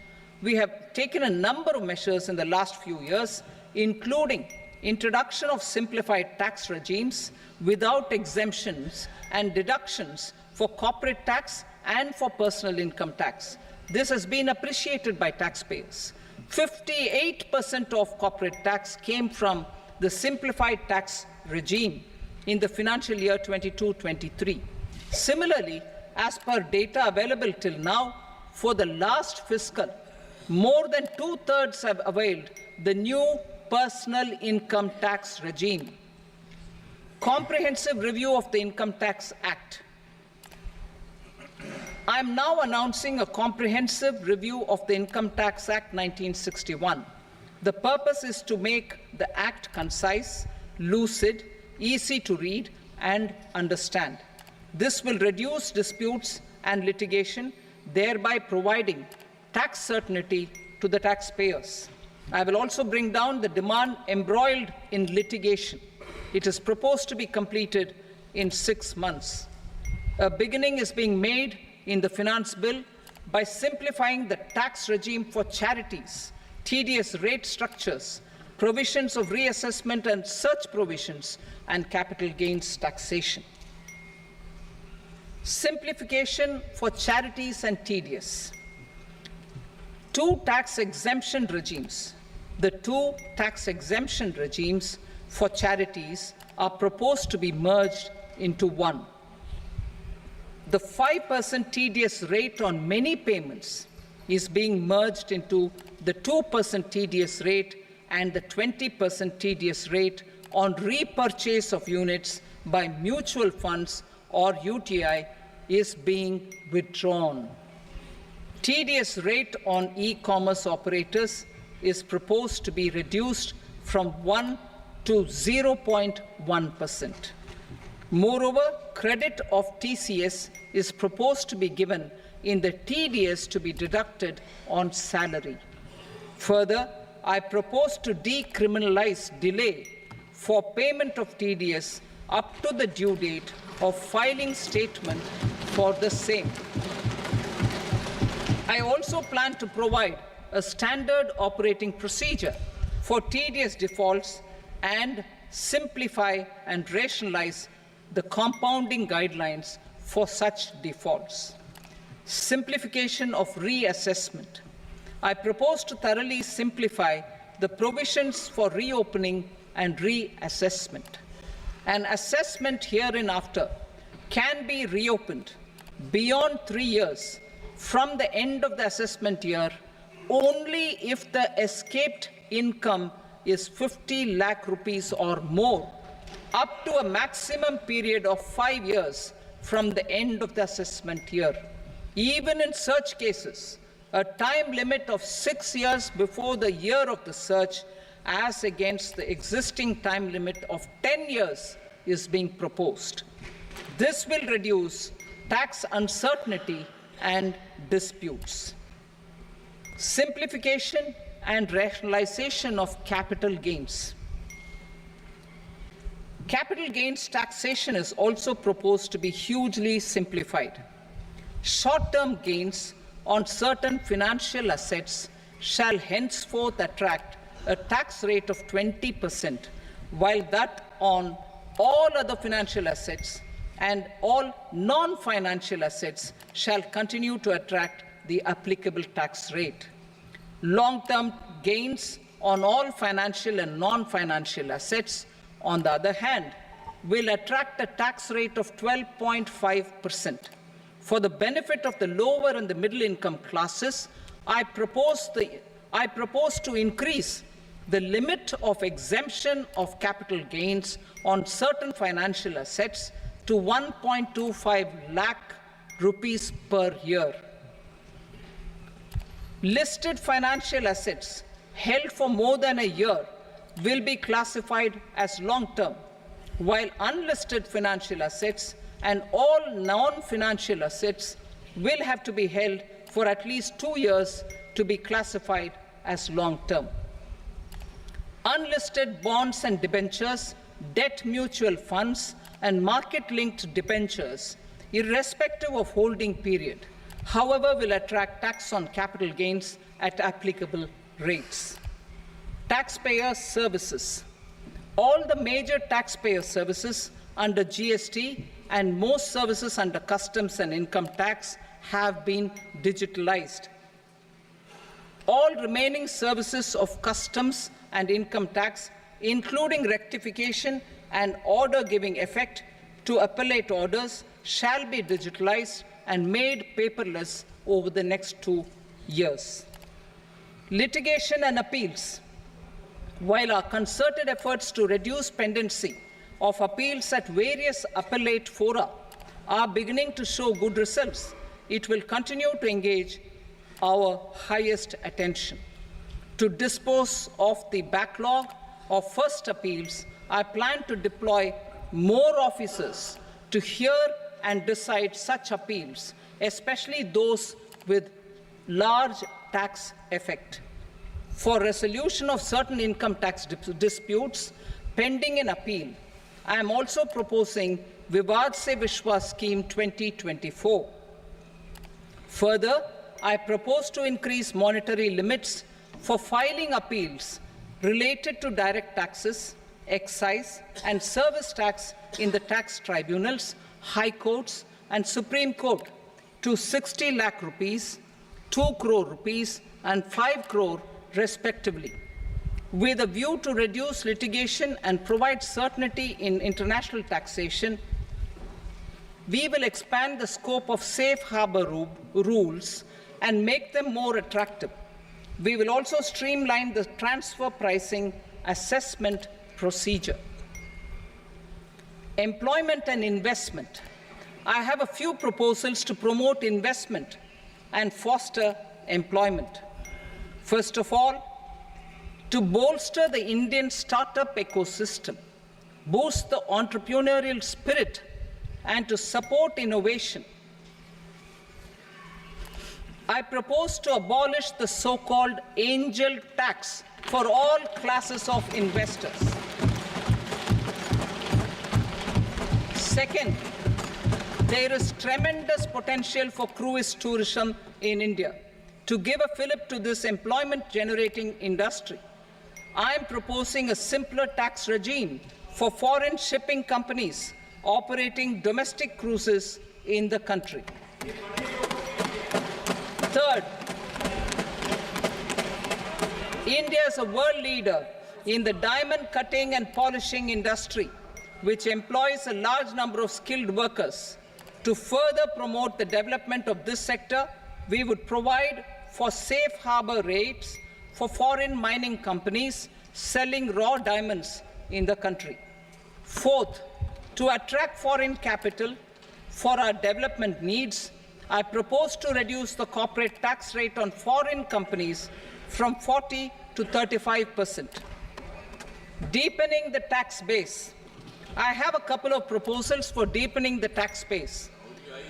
We have taken a number of measures in the last few years, including introduction of simplified tax regimes without exemptions and deductions for corporate tax and for personal income tax. This has been appreciated by taxpayers. 58% of corporate tax came from the simplified tax regime in the financial year 22-23. Similarly, as per data available till now, for the last fiscal, more than 2/3 have availed the new personal income tax regime. Comprehensive review of the Income Tax Act. I am now announcing a comprehensive review of the Income Tax Act 1961. The purpose is to make the Act concise, lucid, easy to read and understand. This will reduce disputes and litigation, thereby providing tax certainty to the taxpayers. I will also bring down the demand embroiled in litigation. It is proposed to be completed in 6 months. A beginning is being made in the finance bill by simplifying the tax regime for charities, TDS rate structures, provisions of reassessment and such provisions, and capital gains taxation. Simplification for charities and TDS. Two tax exemption regimes. The two tax exemption regimes for charities are proposed to be merged into one. The 5% TDS rate on many payments is being merged into the 2% TDS rate, and the 20% TDS rate on repurchase of units by mutual funds or UTI is being withdrawn. TDS rate on e-commerce operators is proposed to be reduced from 1 to 0.1%. Moreover, credit of TCS is proposed to be given in the TDS to be deducted on salary. Further, I propose to decriminalize delay for payment of TDS up to the due date of filing statement for the same. I also plan to provide a standard operating procedure for TDS defaults and simplify and rationalize the compounding guidelines for such defaults. Simplification of reassessment. I propose to thoroughly simplify the provisions for reopening and reassessment. An assessment hereinafter can be reopened beyond 3 years from the end of the assessment year only if the escaped income is 50 lakh rupees or more, up to a maximum period of 5 years from the end of the assessment year. Even in such cases, a time limit of 6 years before the year of the search, as against the existing time limit of 10 years, is being proposed. This will reduce tax uncertainty and disputes. Simplification and rationalization of capital gains. Capital gains taxation is also proposed to be hugely simplified. Short-term gains on certain financial assets shall henceforth attract a tax rate of 20%, while that on all other financial assets and all non-financial assets shall continue to attract the applicable tax rate. Long-term gains on all financial and non-financial assets, on the other hand, will attract a tax rate of 12.5%. For the benefit of the lower and the middle income classes, I propose to increase the limit of exemption of capital gains on certain financial assets to 1.25 lakh rupees per year. Listed financial assets held for more than a year will be classified as long-term, while unlisted financial assets and all non-financial assets will have to be held for at least 2 years to be classified as long-term. Unlisted bonds and debentures, debt mutual funds, and market-linked debentures, irrespective of holding period, however, will attract tax on capital gains at applicable rates. Taxpayer services. All the major taxpayer services under GST and most services under customs and income tax have been digitalized. All remaining services of customs and income tax, including rectification and order giving effect to appellate orders, shall be digitalized and made paperless over the next 2 years. Litigation and appeals. While our concerted efforts to reduce pendency of appeals at various appellate fora are beginning to show good results, it will continue to engage our highest attention. To dispose of the backlog of first appeals, I plan to deploy more officers to hear and decide such appeals, especially those with large tax effect. For resolution of certain income tax disputes pending in appeal, I am also proposing Vivad Se Vishwas Scheme 2024. Further, I propose to increase monetary limits for filing appeals related to direct taxes, excise, and service tax in the tax tribunals, high courts, and Supreme Court to 60 lakh rupees, 2 crore rupees, and 5 crore respectively, with a view to reduce litigation and provide certainty in international taxation. We will expand the scope of safe harbor rules and make them more attractive. We will also streamline the transfer pricing assessment procedure. Employment and investment. I have a few proposals to promote investment and foster employment. First of all, to bolster the Indian startup ecosystem, boost the entrepreneurial spirit, and to support innovation, I propose to abolish the so-called angel tax for all classes of investors. Second, there is tremendous potential for cruise tourism in India. To give a fillip to this employment-generating industry, I am proposing a simpler tax regime for foreign shipping companies operating domestic cruises in the country. Third, India is a world leader in the diamond cutting and polishing industry, which employs a large number of skilled workers. To further promote the development of this sector, we would provide for safe harbor rates for foreign mining companies selling raw diamonds in the country. Fourth, to attract foreign capital for our development needs, I propose to reduce the corporate tax rate on foreign companies from 40 to 35%. Deepening the tax base. I have a couple of proposals for deepening the tax base.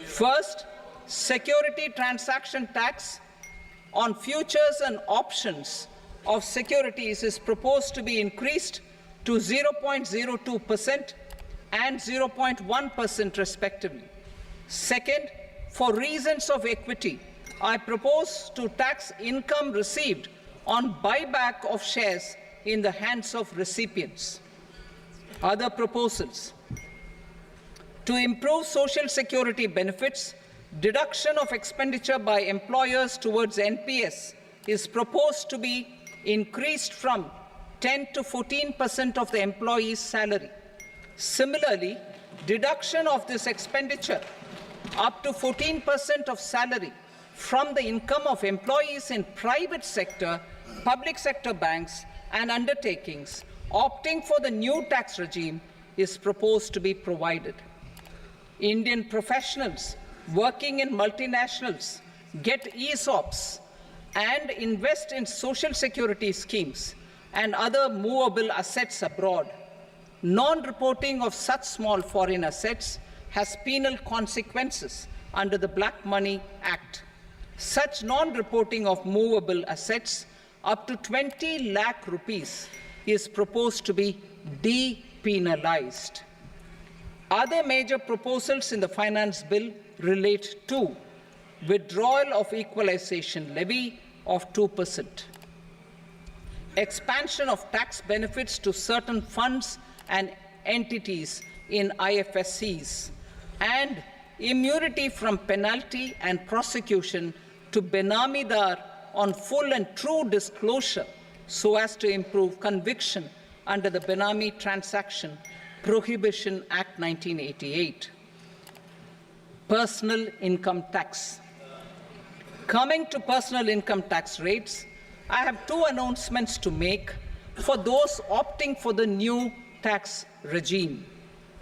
First, security transaction tax on futures and options of securities is proposed to be increased to 0.02% and 0.1% respectively. Second, for reasons of equity, I propose to tax income received on buyback of shares in the hands of recipients. Other proposals. To improve social security benefits, deduction of expenditure by employers towards NPS is proposed to be increased from 10 to 14% of the employee's salary. Similarly, deduction of this expenditure up to 14% of salary from the income of employees in private sector, public sector banks, and undertakings opting for the new tax regime is proposed to be provided. Indian professionals working in multinationals get ESOPs and invest in social security schemes and other movable assets abroad. Non-reporting of such small foreign assets has penal consequences under the Black Money Act. Such non-reporting of movable assets up to 20 lakh rupees is proposed to be depenalized. Other major proposals in the finance bill relate to withdrawal of equalization levy of 2%, expansion of tax benefits to certain funds and entities in IFSCs, and immunity from penalty and prosecution to Benamidar on full and true disclosure so as to improve conviction under the Benami Transaction Prohibition Act 1988. Personal income tax. Coming to personal income tax rates, I have two announcements to make for those opting for the new tax regime.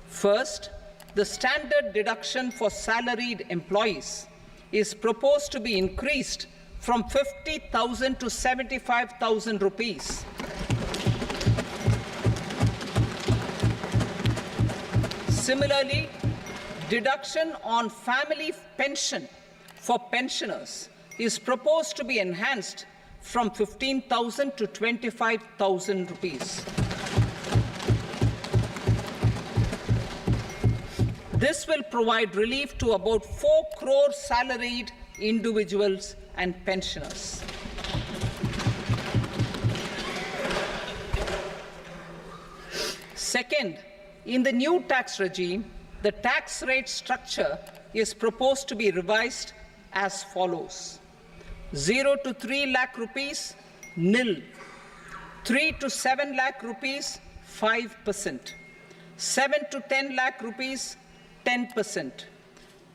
First, the standard deduction for salaried employees is proposed to be increased from 50,000 to 75,000 rupees. Similarly, deduction on family pension for pensioners is proposed to be enhanced from 15,000 to 25,000 rupees. This will provide relief to about 4 crore salaried individuals and pensioners. Second, in the new tax regime, the tax rate structure is proposed to be revised as follows. 0 to 3 lakh rupees, nil. 3 to 7 lakh rupees, 5%. 7 to 10 lakh rupees, 10%.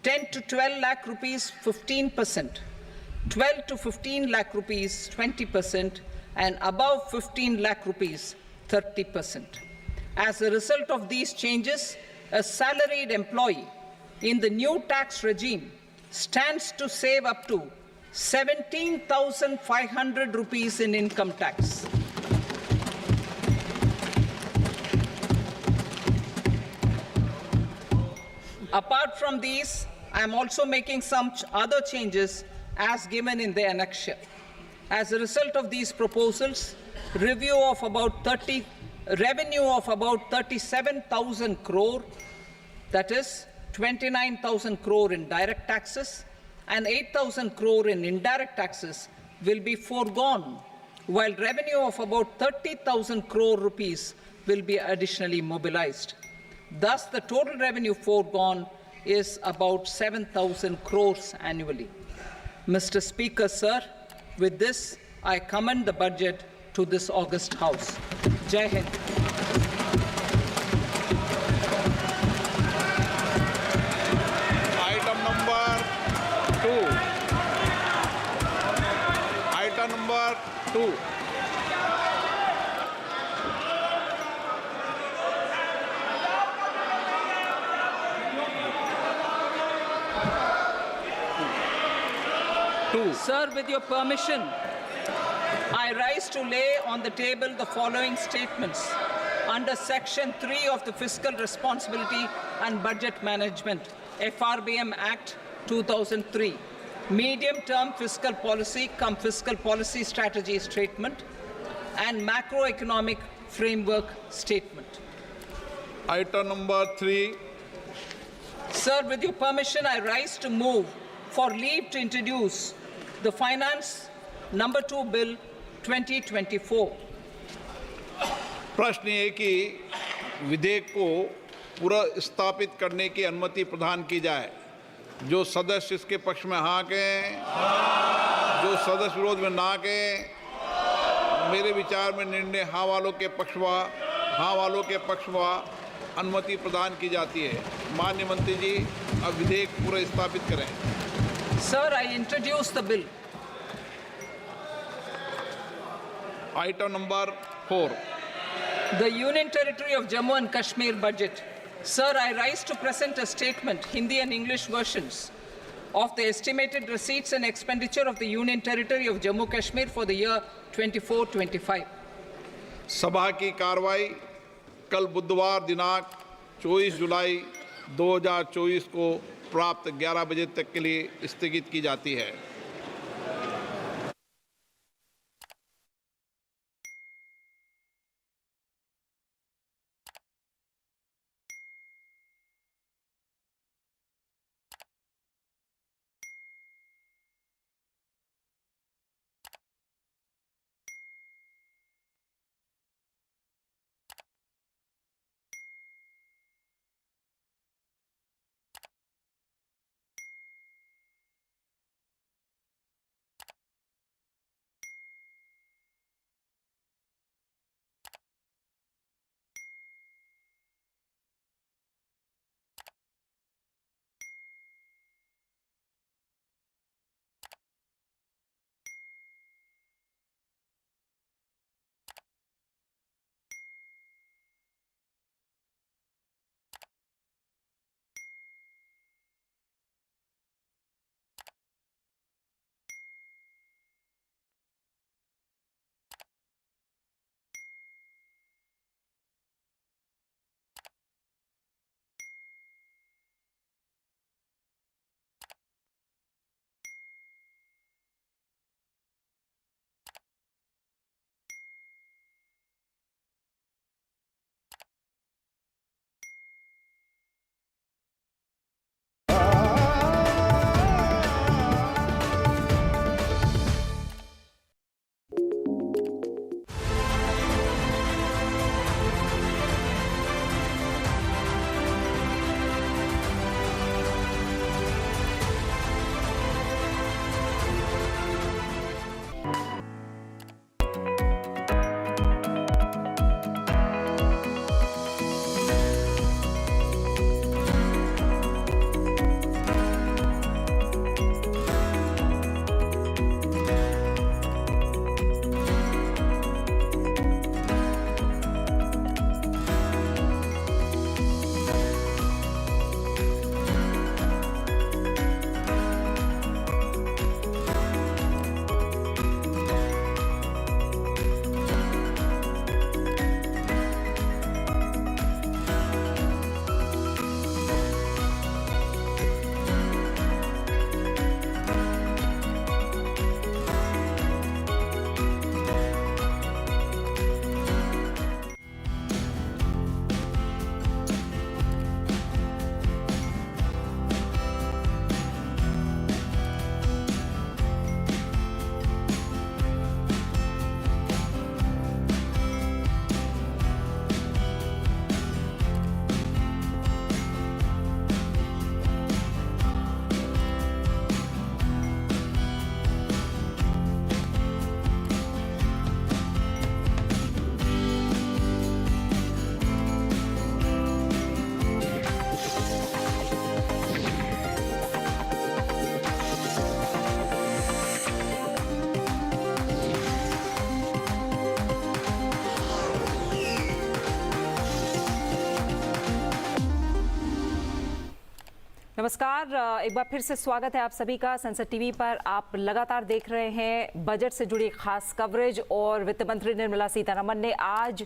10 to 12 lakh rupees, 15%. 12 to 15 lakh rupees, 20%. And above 15 lakh rupees, 30%. As a result of these changes, a salaried employee in the new tax regime stands to save up to 17,500 rupees in income tax. Apart from these, I am also making some other changes as given in the annexure. As a result of these proposals, revenue of about 37,000 crore, that is 29,000 crore in direct taxes and 8,000 crore in indirect taxes will be foregone, while revenue of about 30,000 crore rupees will be additionally mobilized. Thus, the total revenue foregone is about 7,000 crores annually. Mr. Speaker, sir, with this, I commend the budget to this august House. Jai Hind. Item number 2. Item number 2. Sir, with your permission, I rise to lay on the table the following statements under Section 3 of the Fiscal Responsibility and Budget Management, FRBM Act 2003, medium-term fiscal policy cum fiscal policy strategy statement, and macroeconomic framework statement. Item number 3. Sir, with your permission, I rise to move for leave to introduce the Finance Number 2 Bill 2024. प्रश्न ये कि विधेयक को पुनर्स्थापित करने की अनुमति प्रदान की जाए। जो सदस्य इसके पक्ष में हाँ कहें, जो सदस्य विरोध में ना कहें, मेरे विचार में निर्णय हाँ वालों के पक्ष व अनुमति प्रदान की जाती है। माननीय मंत्री जी, अब विधेयक पुनर्स्थापित करें। Sir, I introduce the bill. Item number 4. The Union Territory of Jammu and Kashmir budget. Sir, I rise to present a statement, Hindi and English versions, of the estimated receipts and expenditure of the Union Territory of Jammu and Kashmir for the year 24-25. सभा की कार्रवाई कल बुधवार दिनांक 24 जुलाई 2024 को प्राप्त 11 बजे तक के लिए स्थगित की जाती है। नमस्कार, एक बार फिर से स्वागत है आप सभी का सेंसर टीवी पर। आप लगातार देख रहे हैं बजट से जुड़ी खास कवरेज और वित्त मंत्री निर्मला सीतारमण ने आज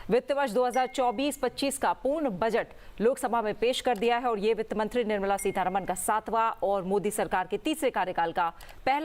वित्त वर्ष 2024-25 का पूर्ण बजट लोकसभा में पेश कर दिया है और ये वित्त मंत्री निर्मला सीतारमण का 7वां और मोदी सरकार के तीसरे कार्यकाल का पहला